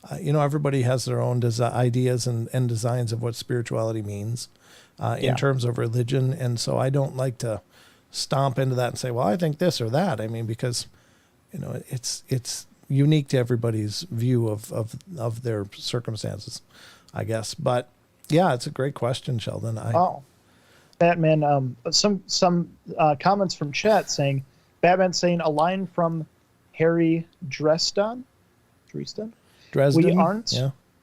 everybody has their own ideas and designs of what spirituality means in terms of religion. And so I don't like to stomp into that and say, well, I think this or that. I mean, because, it's unique to everybody's view of their circumstances, I guess. But yeah, it's a great question, Sheldon. Batman, some comments from chat saying, Batman saying a line from Harry Dresden. We aren't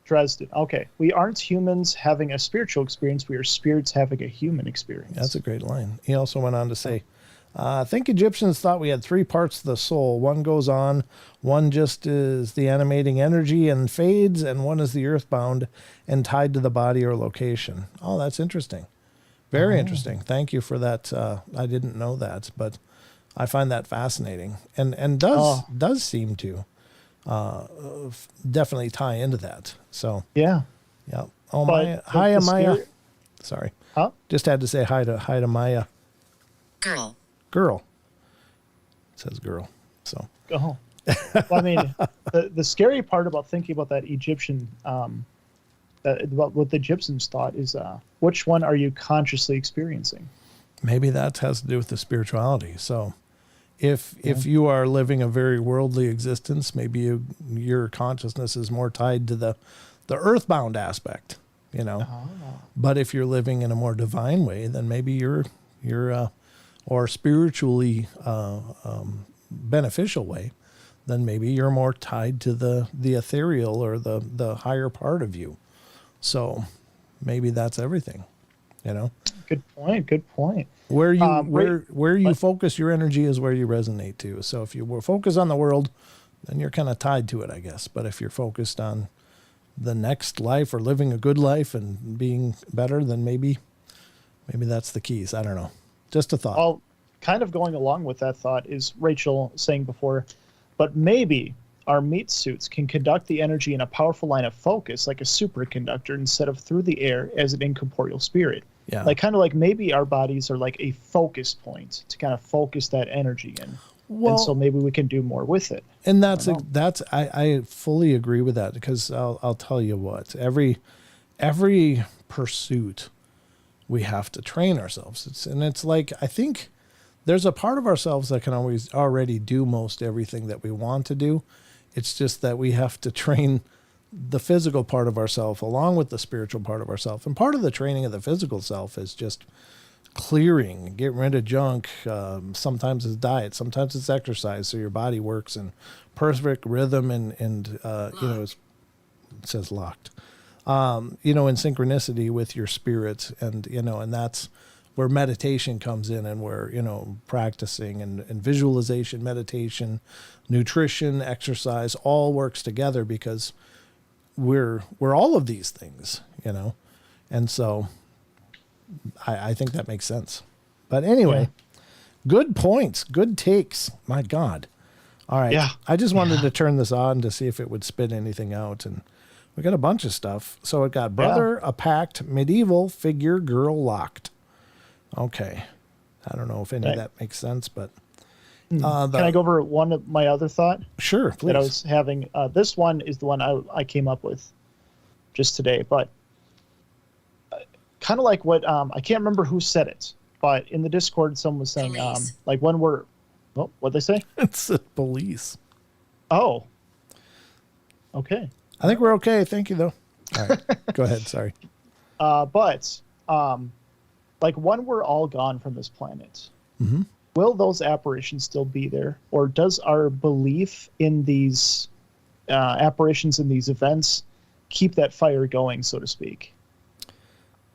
Dresden. Okay. We aren't humans having a spiritual experience. We are spirits having a human experience. That's a great line. He also went on to say, I think Egyptians thought we had three parts of the soul. One goes on, one just is the animating energy and fades, and one is the earthbound and tied to the body or location. Oh, that's interesting. Very interesting. Thank you for that. I didn't know that, but I find that fascinating and does seem to definitely tie into that. So yeah. Oh, Maya. Hi, Maya. Sorry. Huh? Just had to say hi to Maya. Girl. It says girl. So. Oh. Well, I mean, the scary part about thinking about that Egyptian, about what the Egyptians thought is, which one are you consciously experiencing? Maybe that has to do with the spirituality. So if you are living a very worldly existence, maybe your consciousness is more tied to the earthbound aspect, But if you're living in a more divine way, then maybe you're or spiritually beneficial way, then maybe you're more tied to the ethereal or the higher part of you. So maybe that's everything, Good point. Where you focus your energy is where you resonate to. So if you were focused on the world, then you're kind of tied to it, I guess. But if you're focused on the next life or living a good life and being better, then maybe that's the keys. I don't know. Just a thought. Well, kind of going along with that thought is Rachel saying before, but maybe our meat suits can conduct the energy in a powerful line of focus like a superconductor instead of through the air as an incorporeal spirit. Yeah. Like maybe our bodies are like a focus point to kind of focus that energy in. Well, and so maybe we can do more with it. And I fully agree with that because I'll tell you what, every pursuit we have to train ourselves. It's like, I think there's a part of ourselves that can always already do most everything that we want to do. It's just that we have to train the physical part of ourself along with the spiritual part of ourself. And part of the training of the physical self is just clearing, getting rid of junk. Sometimes it's diet, sometimes it's exercise. So your body works in perfect rhythm and it says locked, in synchronicity with your spirit. And that's where meditation comes in and where, practicing and visualization, meditation, nutrition, exercise, all works together because we're all of these things, and so I think that makes sense. But anyway, Good points, good takes. My God. All right. Yeah. I just wanted to turn this on to see if it would spit anything out, and we got a bunch of stuff. So it got brother, a pact, medieval, figure, girl, locked. Okay. I don't know if any of that makes sense, but can I go over one of my other thought? Sure, please. That I was having. This one is the one I came up with just today, but kind of like what I can't remember who said it, but in the Discord, someone was saying like when we're, what'd they say? It's police. Oh. Okay. I think we're okay. Thank you, though. All right. Go ahead. Sorry. But like when we're all gone from this planet, will those apparitions still be there, or does our belief in these apparitions in these events keep that fire going, so to speak?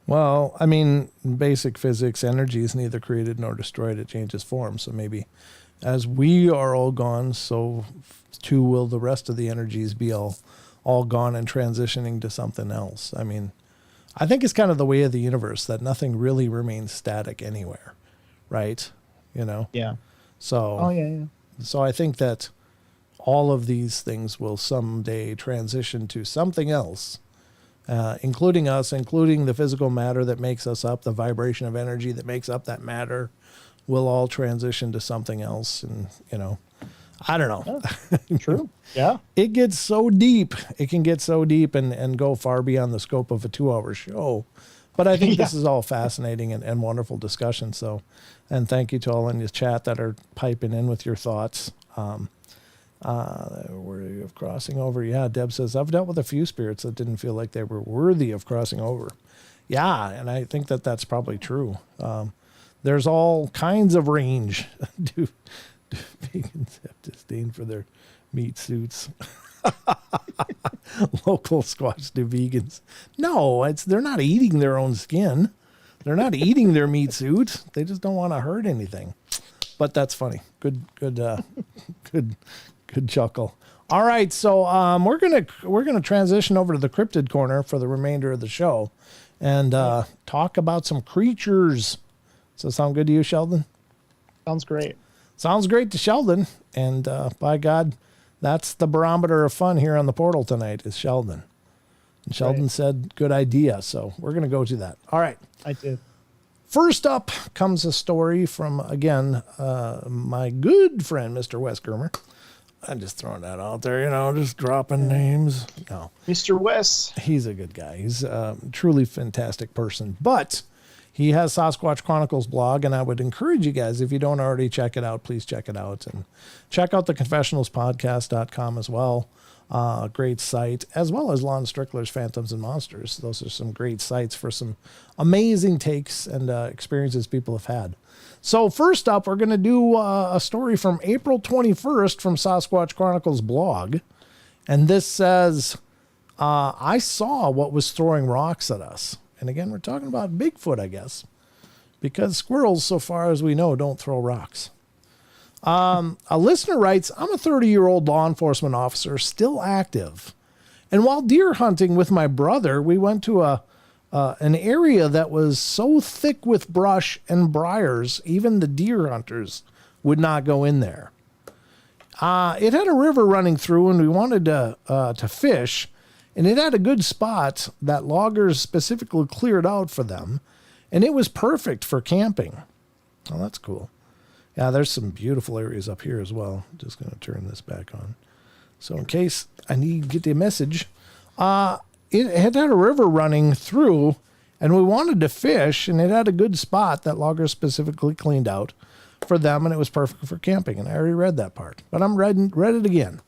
Well, I mean, in basic physics, energy is neither created nor destroyed. It changes form. So maybe as we are all gone, so too will the rest of the energies be all gone and transitioning to something else. I mean, I think it's kind of the way of the universe that nothing really remains static anywhere, right? You know? Yeah. So, Oh, yeah. So I think that all of these things will someday transition to something else. Including us, including the physical matter that makes us up, the vibration of energy that makes up that matter, will all transition to something else. And, you know, I don't know. Yeah, true. Yeah. It gets so deep. It can get so deep and go far beyond the scope of a 2-hour show. But I think this is all fascinating and wonderful discussion. So, and thank you to all in the chat that are piping in with your thoughts. Worthy of crossing over. Yeah, Deb says, I've dealt with a few spirits that didn't feel like they were worthy of crossing over. Yeah, and I think that that's probably true. There's all kinds of range. Do vegans have disdain for their meat suits? Local squash do vegans. No, they're not eating their own skin. They're not eating their meat suit. They just don't want to hurt anything. But that's funny. Good chuckle. All right, so we're gonna transition over to the cryptid corner for the remainder of the show, and talk about some creatures. Does that sound good to you, Sheldon? Sounds great. Sounds great to Sheldon, and by God, that's the barometer of fun here on the portal tonight is Sheldon. And Sheldon said, "Good idea." So we're gonna go to that. All right. I did. First up comes a story from again my good friend Mr. Wes Germer. I'm just throwing that out there, you know, just dropping names. No. Mr. Wes. He's a good guy. He's a truly fantastic person. But he has Sasquatch Chronicles blog, and I would encourage you guys, if you don't already check it out, please check it out. And check out the confessionalspodcast.com as well. Great site, as well as Lon Strickler's Phantoms and Monsters. Those are some great sites for some amazing takes and experiences people have had. So first up, we're going to do a story from April 21st from Sasquatch Chronicles blog. And this says, I saw what was throwing rocks at us. And again, we're talking about Bigfoot, I guess, because squirrels, so far as we know, don't throw rocks. A listener writes, I'm a 30-year-old law enforcement officer, still active. And while deer hunting with my brother, we went to an area that was so thick with brush and briars, even the deer hunters would not go in there. It had a river running through, and we wanted to fish, and it had a good spot that loggers specifically cleared out for them, and it was perfect for camping. Oh, that's cool. Yeah, there's some beautiful areas up here as well. Just going to turn this back on. So in case I need to get the message, it had a river running through, and we wanted to fish, and it had a good spot that loggers specifically cleaned out for them, and it was perfect for camping. And I already read that part, but I'm read it again.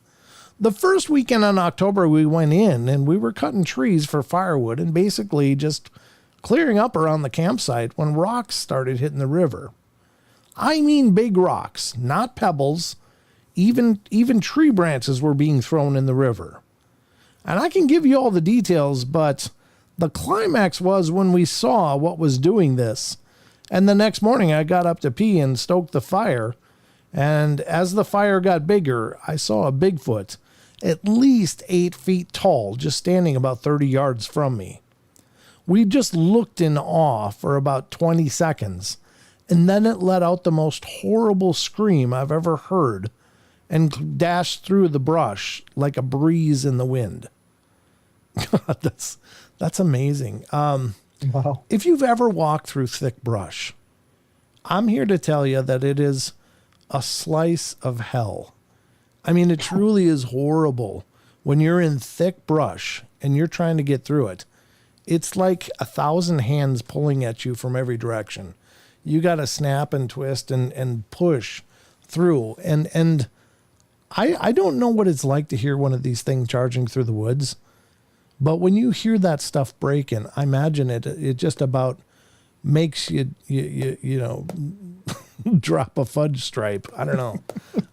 The first weekend in October, we went in, and we were cutting trees for firewood and basically just clearing up around the campsite when rocks started hitting the river. I mean big rocks, not pebbles. Even tree branches were being thrown in the river. And I can give you all the details, but the climax was when we saw what was doing this. And the next morning I got up to pee and stoked the fire. And as the fire got bigger, I saw a Bigfoot, at least 8 feet tall, just standing about 30 yards from me. We just looked in awe for about 20 seconds. And then it let out the most horrible scream I've ever heard and dashed through the brush like a breeze in the wind. God, that's amazing. Wow. If you've ever walked through thick brush, I'm here to tell you that it is a slice of hell. I mean, it truly is horrible when you're in thick brush and you're trying to get through it. It's like 1,000 hands pulling at you from every direction. You got to snap and twist and push through. And I don't know what it's like to hear one of these things charging through the woods. But when you hear that stuff breaking, I imagine it just about makes you know, drop a fudge stripe. I don't know.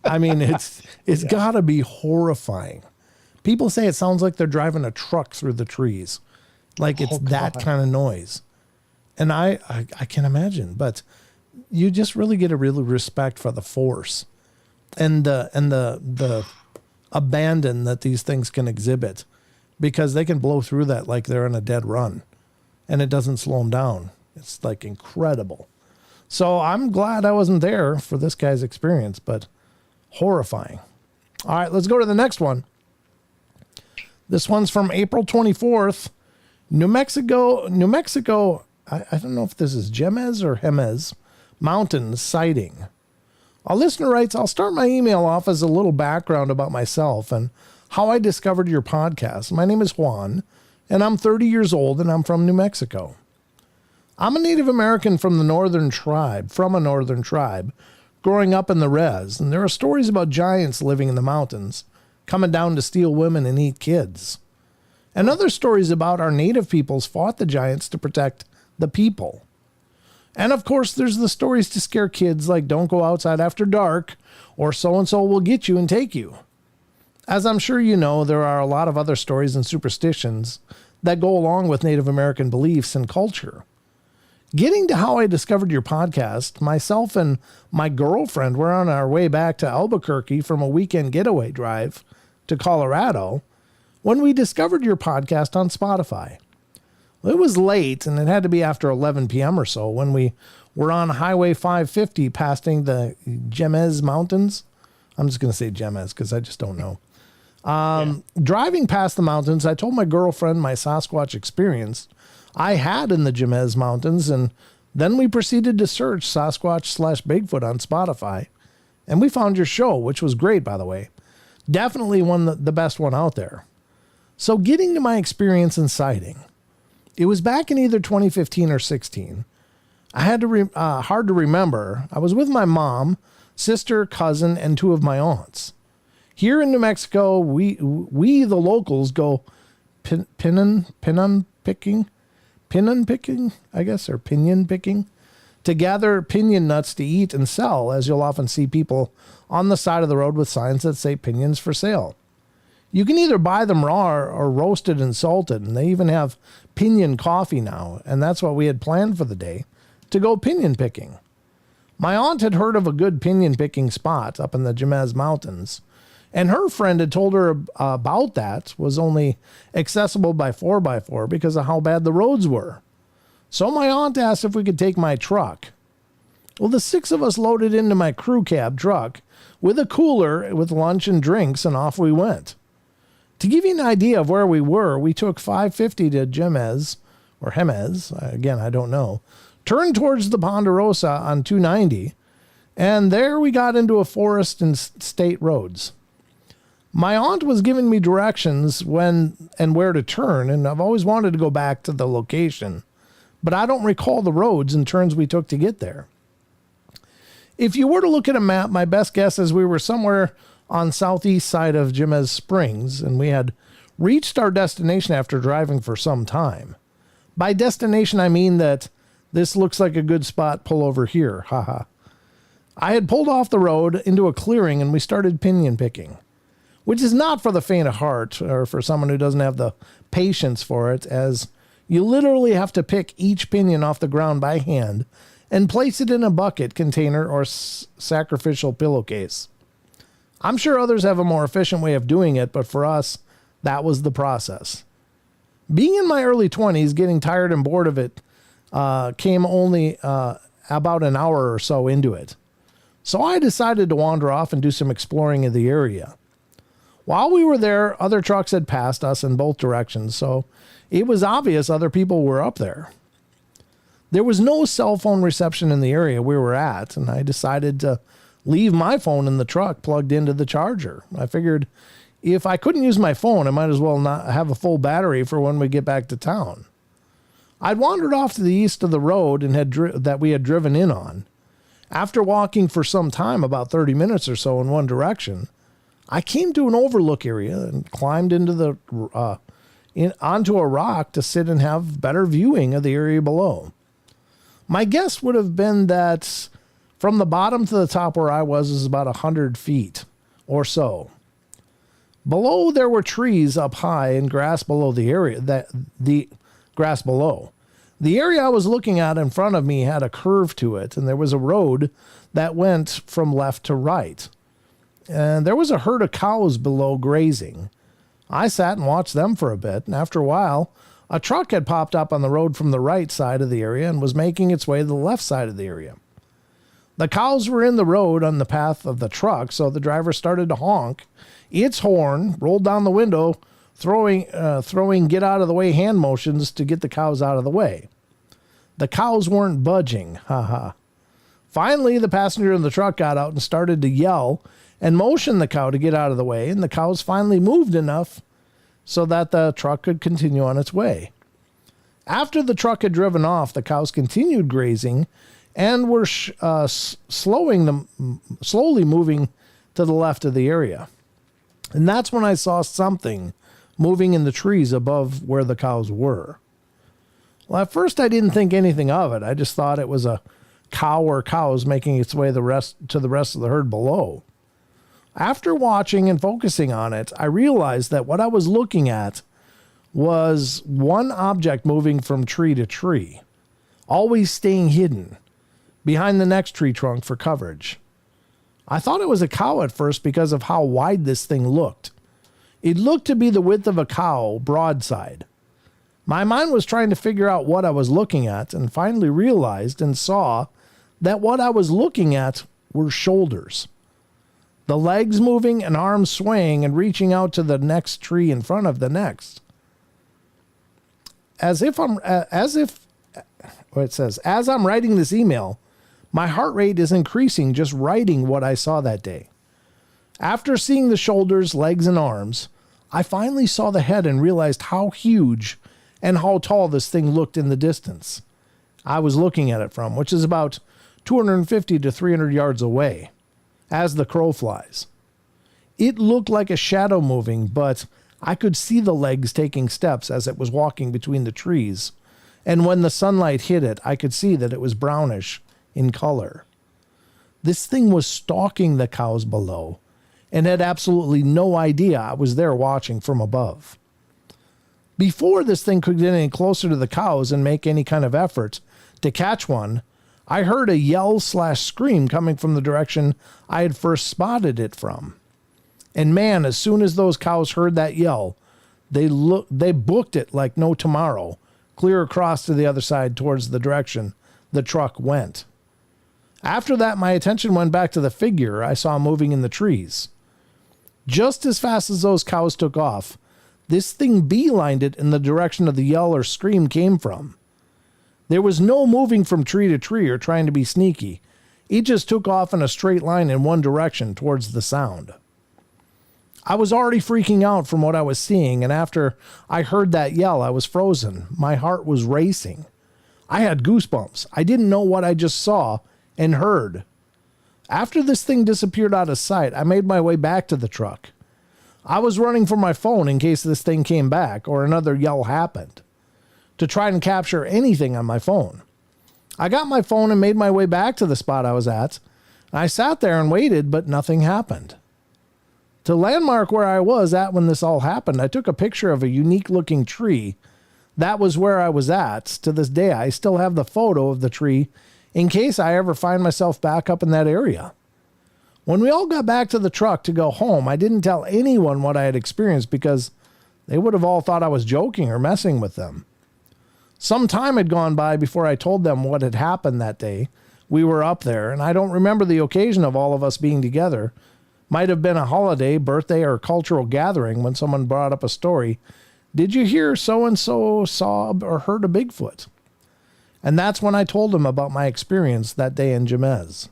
I mean, it's got to be horrifying. People say it sounds like they're driving a truck through the trees. Like it's that kind of noise. And I can imagine, but you just really get a real respect for the force and the abandon that these things can exhibit, because they can blow through that like they're in a dead run and it doesn't slow them down. It's like incredible. So I'm glad I wasn't there for this guy's experience, but horrifying. All right, let's go to the next one. This one's from April 24th, New Mexico. I don't know if this is Jemez or Jemez Mountains sighting. A listener writes, I'll start my email off as a little background about myself and how I discovered your podcast. My name is Juan, and I'm 30 years old, and I'm from New Mexico. I'm a Native American from a northern tribe, growing up in the res, and there are stories about giants living in the mountains, coming down to steal women and eat kids. And other stories about our native peoples fought the giants to protect the people. And of course, there's the stories to scare kids like don't go outside after dark or so-and-so will get you and take you. As I'm sure you know, there are a lot of other stories and superstitions that go along with Native American beliefs and culture. Getting to how I discovered your podcast, myself and my girlfriend were on our way back to Albuquerque from a weekend getaway drive to Colorado when we discovered your podcast on Spotify. It was late, and it had to be after 11 p.m. or so when we were on Highway 550 passing the Jemez Mountains. I'm just going to say Jemez because I just don't know. Driving past the mountains, I told my girlfriend my Sasquatch experience I had in the Jemez Mountains, and then we proceeded to search Sasquatch/Bigfoot on Spotify, and we found your show, which was great, by the way. Definitely the best one out there. So getting to my experience in sighting, it was back in either 2015 or 16. I had to hard to remember. I was with my mom, sister, cousin, and two of my aunts. Here in New Mexico, we the locals go pinyon picking, I guess, or pinion picking, to gather pinion nuts to eat and sell, as you'll often see people on the side of the road with signs that say pinions for sale. You can either buy them raw or roasted and salted, and they even have pinion coffee now, and that's what we had planned for the day, to go pinion picking. My aunt had heard of a good pinion picking spot up in the Jemez Mountains, and her friend had told her about that was only accessible by 4x4 because of how bad the roads were. So my aunt asked if we could take my truck. Well, the six of us loaded into my crew cab truck with a cooler with lunch and drinks, and off we went. To give you an idea of where we were, we took 550 to Jemez, or Jemez, again, I don't know, turned towards the Ponderosa on 290, and there we got into a forest and state roads. My aunt was giving me directions when and where to turn, and I've always wanted to go back to the location, but I don't recall the roads and turns we took to get there. If you were to look at a map, my best guess is we were somewhere on southeast side of Jemez Springs, and we had reached our destination after driving for some time. By destination, I mean that this looks like a good spot, pull over here, haha. I had pulled off the road into a clearing, and we started pinion picking, which is not for the faint of heart or for someone who doesn't have the patience for it, as you literally have to pick each pinion off the ground by hand and place it in a bucket, container, or sacrificial pillowcase. I'm sure others have a more efficient way of doing it, but for us, that was the process. Being in my early 20s, getting tired and bored of it came only about an hour or so into it. So I decided to wander off and do some exploring of the area. While we were there, other trucks had passed us in both directions, so it was obvious other people were up there. There was no cell phone reception in the area we were at, and I decided to leave my phone in the truck plugged into the charger. I figured if I couldn't use my phone, I might as well not have a full battery for when we get back to town. I'd wandered off to the east of the road and that we had driven in on. After walking for some time, about 30 minutes or so in one direction, I came to an overlook area and climbed into onto a rock to sit and have better viewing of the area below. My guess would have been that From the bottom to the top where I was is about 100 feet or so. Below there were trees up high and grass below the grass below. The area I was looking at in front of me had a curve to it, and there was a road that went from left to right. And there was a herd of cows below grazing. I sat and watched them for a bit, and after a while, a truck had popped up on the road from the right side of the area and was making its way to the left side of the area. The cows were in the road on the path of the truck, so the driver started to honk its horn, rolled down the window, throwing get out of the way hand motions to get the cows out of the way. The cows weren't budging. Finally, the passenger in the truck got out and started to yell and motion the cow to get out of the way, and the cows finally moved enough so that the truck could continue on its way. After the truck had driven off, the cows continued grazing and were slowly moving to the left of the area. And that's when I saw something moving in the trees above where the cows were. Well, at first I didn't think anything of it. I just thought it was a cow or cows making its way to the rest of the herd below. After watching and focusing on it, I realized that what I was looking at was one object moving from tree to tree, always staying hidden behind the next tree trunk for coverage. I thought it was a cow at first because of how wide this thing looked. It looked to be the width of a cow broadside. My mind was trying to figure out what I was looking at and finally realized and saw that what I was looking at were shoulders. The legs moving and arms swaying and reaching out to the next tree in front of the next. As I'm writing this email, my heart rate is increasing just writing what I saw that day. After seeing the shoulders, legs, and arms, I finally saw the head and realized how huge and how tall this thing looked in the distance I was looking at it from, which is about 250 to 300 yards away, as the crow flies. It looked like a shadow moving, but I could see the legs taking steps as it was walking between the trees, and when the sunlight hit it, I could see that it was brownish in color. This thing was stalking the cows below and had absolutely no idea I was there watching from above. Before this thing could get any closer to the cows and make any kind of effort to catch one, I heard a yell/scream coming from the direction I had first spotted it from. And man, as soon as those cows heard that yell, they booked it like no tomorrow, clear across to the other side towards the direction the truck went. After that, my attention went back to the figure I saw moving in the trees. Just as fast as those cows took off, this thing beelined it in the direction of the yell or scream came from. There was no moving from tree to tree or trying to be sneaky. It just took off in a straight line in one direction towards the sound. I was already freaking out from what I was seeing, and after I heard that yell, I was frozen. My heart was racing. I had goosebumps. I didn't know what I just saw and heard. After this thing disappeared out of sight, I made my way back to the truck. I was running for my phone in case this thing came back or another yell happened, to try and capture anything on my phone. I got my phone and made my way back to the spot I was at. I sat there and waited, but nothing happened. To landmark where I was at when this all happened, I took a picture of a unique looking tree. That was where I was at. To this day, I still have the photo of the tree in case I ever find myself back up in that area. When we all got back to the truck to go home, I didn't tell anyone what I had experienced because they would have all thought I was joking or messing with them. Some time had gone by before I told them what had happened that day. We were up there, and I don't remember the occasion of all of us being together. Might have been a holiday, birthday, or cultural gathering when someone brought up a story. Did you hear so-and-so saw or heard a Bigfoot? And that's when I told them about my experience that day in Jemez.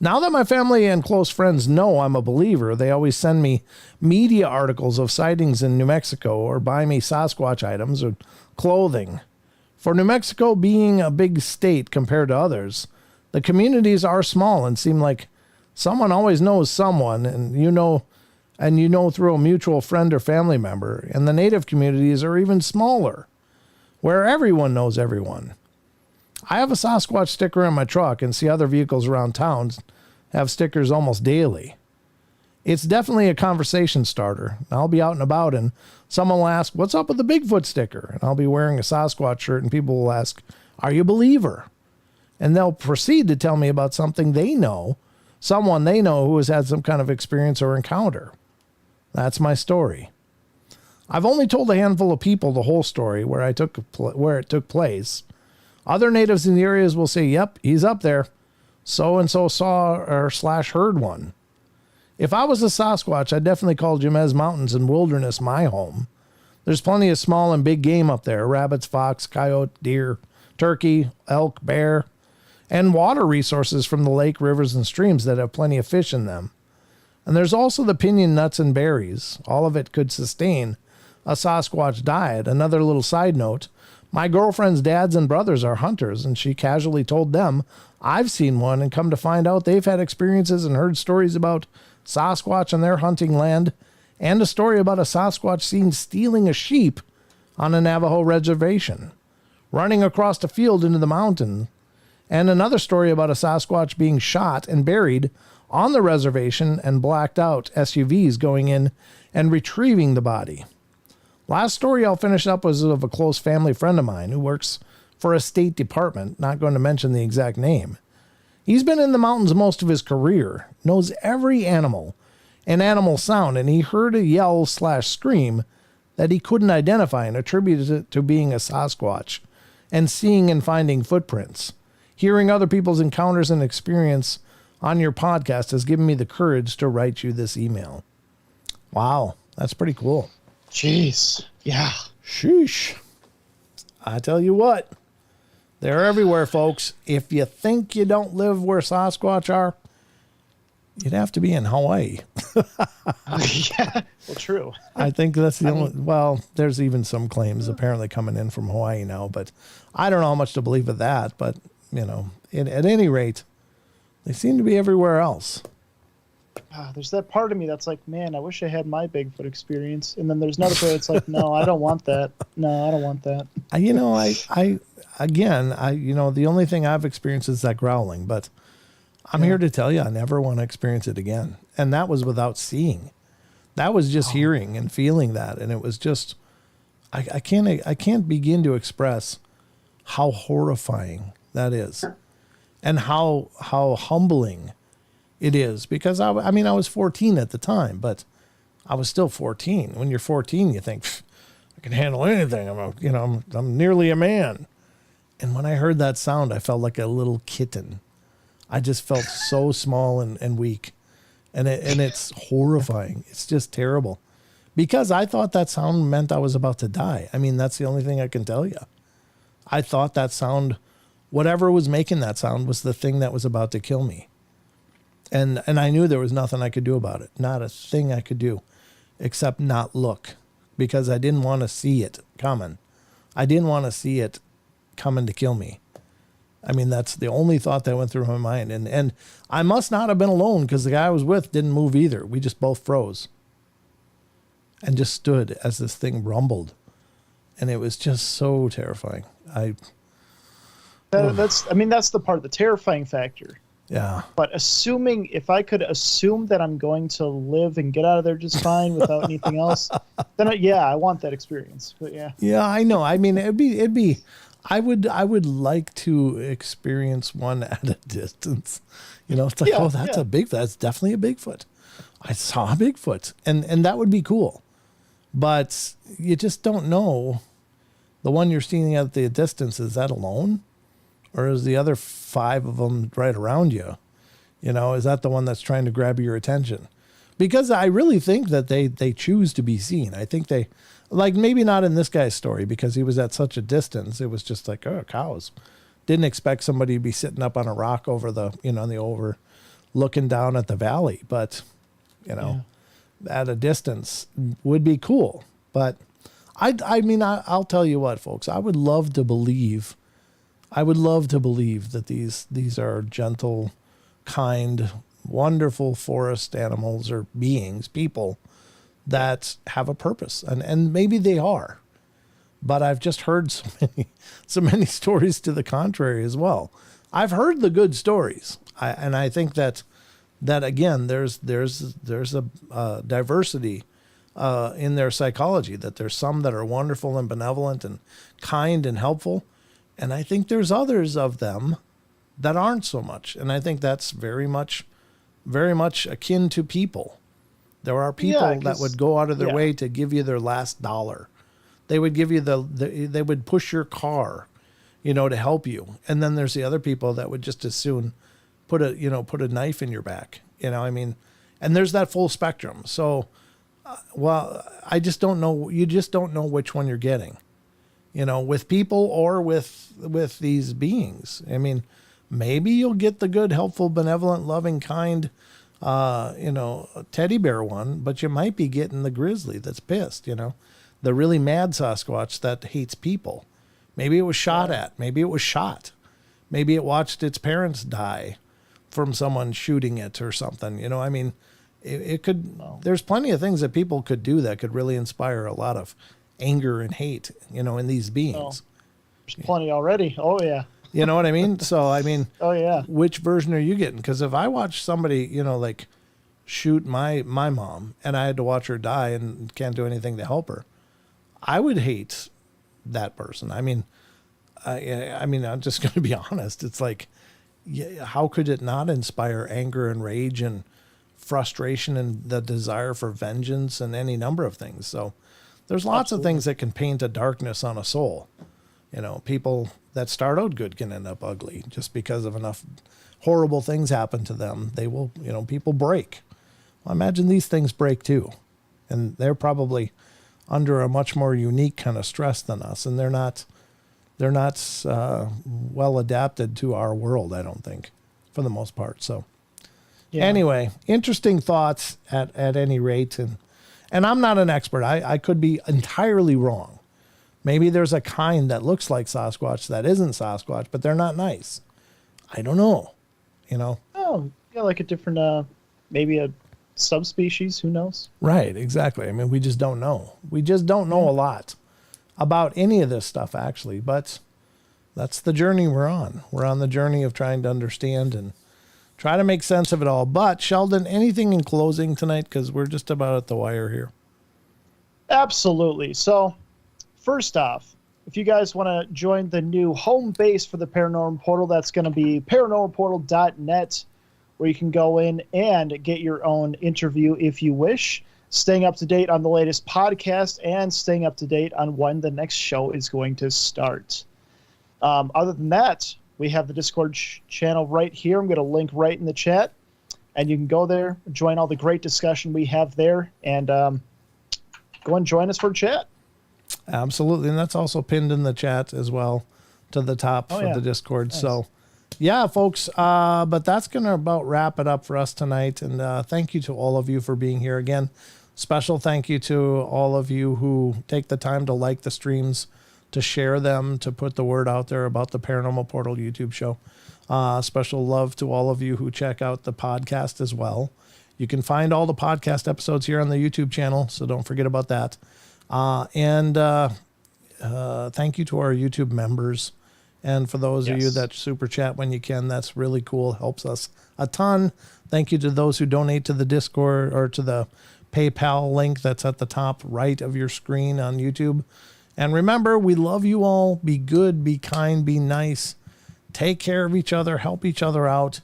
Now that my family and close friends know I'm a believer, they always send me media articles of sightings in New Mexico or buy me Sasquatch items or clothing. For New Mexico being a big state compared to others, the communities are small and seem like someone always knows someone, and you know through a mutual friend or family member. And the native communities are even smaller, where everyone knows everyone. I have a Sasquatch sticker in my truck and see other vehicles around town have stickers almost daily. It's definitely a conversation starter. I'll be out and about and someone will ask, what's up with the Bigfoot sticker? And I'll be wearing a Sasquatch shirt and people will ask, are you a believer? And they'll proceed to tell me about something they know, someone they know who has had some kind of experience or encounter. That's my story. I've only told a handful of people the whole story where it took place. Other natives in the areas will say, yep, he's up there. So-and-so saw or / heard one. If I was a Sasquatch, I'd definitely call Jemez Mountains and Wilderness my home. There's plenty of small and big game up there. Rabbits, fox, coyote, deer, turkey, elk, bear, and water resources from the lake, rivers, and streams that have plenty of fish in them. And there's also the pinyon nuts and berries. All of it could sustain a Sasquatch diet. Another little side note, my girlfriend's dads and brothers are hunters, and she casually told them, I've seen one, and come to find out they've had experiences and heard stories about Sasquatch on their hunting land, and a story about a Sasquatch seen stealing a sheep on a Navajo reservation, running across a field into the mountain, and another story about a Sasquatch being shot and buried on the reservation and blacked out SUVs going in and retrieving the body. Last story I'll finish up was of a close family friend of mine who works for a state department, not going to mention the exact name. He's been in the mountains most of his career, knows every animal and animal sound, and he heard a yell / scream that he couldn't identify and attributed it to being a Sasquatch and seeing and finding footprints. Hearing other people's encounters and experience on your podcast has given me the courage to write you this email. Wow, that's pretty cool. Jeez. Yeah. Sheesh. I tell you what, they're everywhere, folks. If you think you don't live where Sasquatch are, you'd have to be in Hawaii. Yeah. Well, true. I think that's the only, well, there's even some claims apparently coming in from Hawaii now, but I don't know how much to believe of that. But, you know, at any rate, they seem to be everywhere else. There's that part of me that's like, man, I wish I had my Bigfoot experience. And then there's another part that's like, no, I don't want that. No, I don't want that. You know, the only thing I've experienced is that growling, but I'm here to tell you, I never want to experience it again. And that was without seeing. That was just hearing and feeling that. And it was just, I can't begin to express how horrifying that is and how humbling it is, because I was 14 at the time, but I was still 14. When you're 14, you think I can handle anything. I'm nearly a man. And when I heard that sound, I felt like a little kitten. I just felt so small and weak, and it's horrifying. It's just terrible, because I thought that sound meant I was about to die. I mean, that's the only thing I can tell you. I thought that sound, whatever was making that sound, was the thing that was about to kill me. And I knew there was nothing I could do about it. Not a thing I could do except not look, because I didn't want to see it coming. I didn't want to see it coming to kill me. I mean, that's the only thought that went through my mind. And I must not have been alone, because the guy I was with didn't move either. We just both froze and just stood as this thing rumbled. And it was just so terrifying. That's the part, the terrifying factor. Yeah. But if I could assume that I'm going to live and get out of there just fine without anything else, then I want that experience. But yeah. Yeah, I know. I mean, I would like to experience one at a distance. You know, it's like, that's definitely a Bigfoot. I saw a Bigfoot, and that would be cool. But you just don't know. The one you're seeing at the distance, is that alone? Or is the other 5 of them right around you? You know, is that the one that's trying to grab your attention? Because I really think that they choose to be seen. I think they, like, maybe not in this guy's story, because he was at such a distance. It was just like, oh, cows. Didn't expect somebody to be sitting up on a rock over looking down at the valley. But, at a distance would be cool. But I'll tell you what, folks, I would love to believe that these are gentle, kind, wonderful forest animals or beings, people that have a purpose. And maybe they are. but I've just heard so many stories to the contrary as well. I've heard the good stories, and I think that again, there's a diversity in their psychology. That there's some that are wonderful and benevolent and kind and helpful, and I think there's others of them that aren't so much. And I think that's very much akin to people. There are people that would go out of their way to give you their last dollar. They would give you they would push your car, to help you. And then there's the other people that would just as soon put a knife in your back, and there's that full spectrum. So, I just don't know. You just don't know which one you're getting, with people or with these beings. Maybe you'll get the good, helpful, benevolent, loving, kind, teddy bear one, but you might be getting the grizzly that's pissed, the really mad Sasquatch that hates people. Maybe it was shot at. Maybe it was shot. Maybe it watched its parents die from someone shooting it or something. It could, there's plenty of things that people could do that could really inspire a lot of anger and hate, in these beings. There's plenty already. Oh, yeah. You know what I mean? So, oh yeah. Which version are you getting? Because if I watch somebody, shoot my mom and I had to watch her die and can't do anything to help her, I would hate that person. I'm just going to be honest. It's like, how could it not inspire anger and rage and frustration and the desire for vengeance and any number of things? So there's lots of things that can paint a darkness on a soul. People that start out good can end up ugly just because of enough horrible things happen to them. They will, people break. Well, imagine these things break too. And they're probably under a much more unique kind of stress than us. And they're not well adapted to our world, I don't think, for the most part. So anyway, interesting thoughts at any rate. And I'm not an expert. I could be entirely wrong. Maybe there's a kind that looks like Sasquatch that isn't Sasquatch, but they're not nice. I don't know, Oh, yeah, like a different, maybe a subspecies. Who knows? Right, exactly. We just don't know. We just don't know a lot about any of this stuff, actually. But that's the journey we're on. We're on the journey of trying to understand and try to make sense of it all. But, Sheldon, anything in closing tonight? Because we're just about at the wire here. Absolutely. So, first off, if you guys want to join the new home base for the Paranormal Portal, that's going to be paranormalportal.net, where you can go in and get your own interview if you wish, staying up to date on the latest podcast and staying up to date on when the next show is going to start. Other than that, we have the Discord channel right here. I'm going to link right in the chat, and you can go there, join all the great discussion we have there, and go and join us for chat. Absolutely. And that's also pinned in the chat as well to the top of the Discord. Nice. So, yeah, folks, but that's going to about wrap it up for us tonight. And thank you to all of you for being here again. Special thank you to all of you who take the time to like the streams, to share them, to put the word out there about the Paranormal Portal YouTube show. Special love to all of you who check out the podcast as well. You can find all the podcast episodes here on the YouTube channel, so don't forget about that. And thank you to our YouTube members. And for those of you that super chat when you can, that's really cool. Helps us a ton. Thank you to those who donate to the Discord or to the PayPal link that's at the top right of your screen on YouTube. And remember, we love you all. Be good, be kind, be nice. Take care of each other. Help each other out.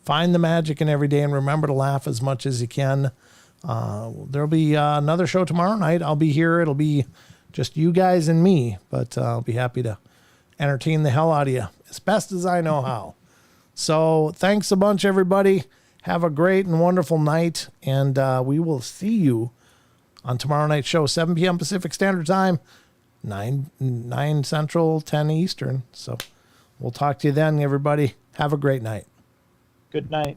Find the magic in every day. And remember to laugh as much as you can. There'll be another show tomorrow night. I'll be here. It'll be just you guys and me, but I'll be happy to entertain the hell out of you as best as I know how. So thanks a bunch, everybody. Have a great and wonderful night, and we will see you on tomorrow night's show, 7 p.m. Pacific Standard Time, 9 Central, 10 Eastern. So we'll talk to you then, everybody. Have a great night. Good night.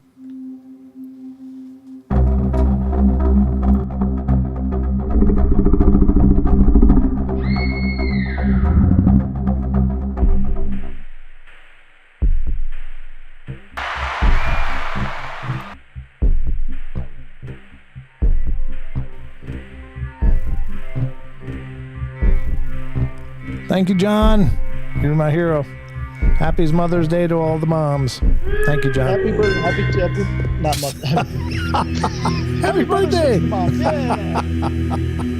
Thank you, John. You're my hero. Happy Mother's Day to all the moms. Thank you, John. Happy birthday. Happy birthday. Mom. Yeah.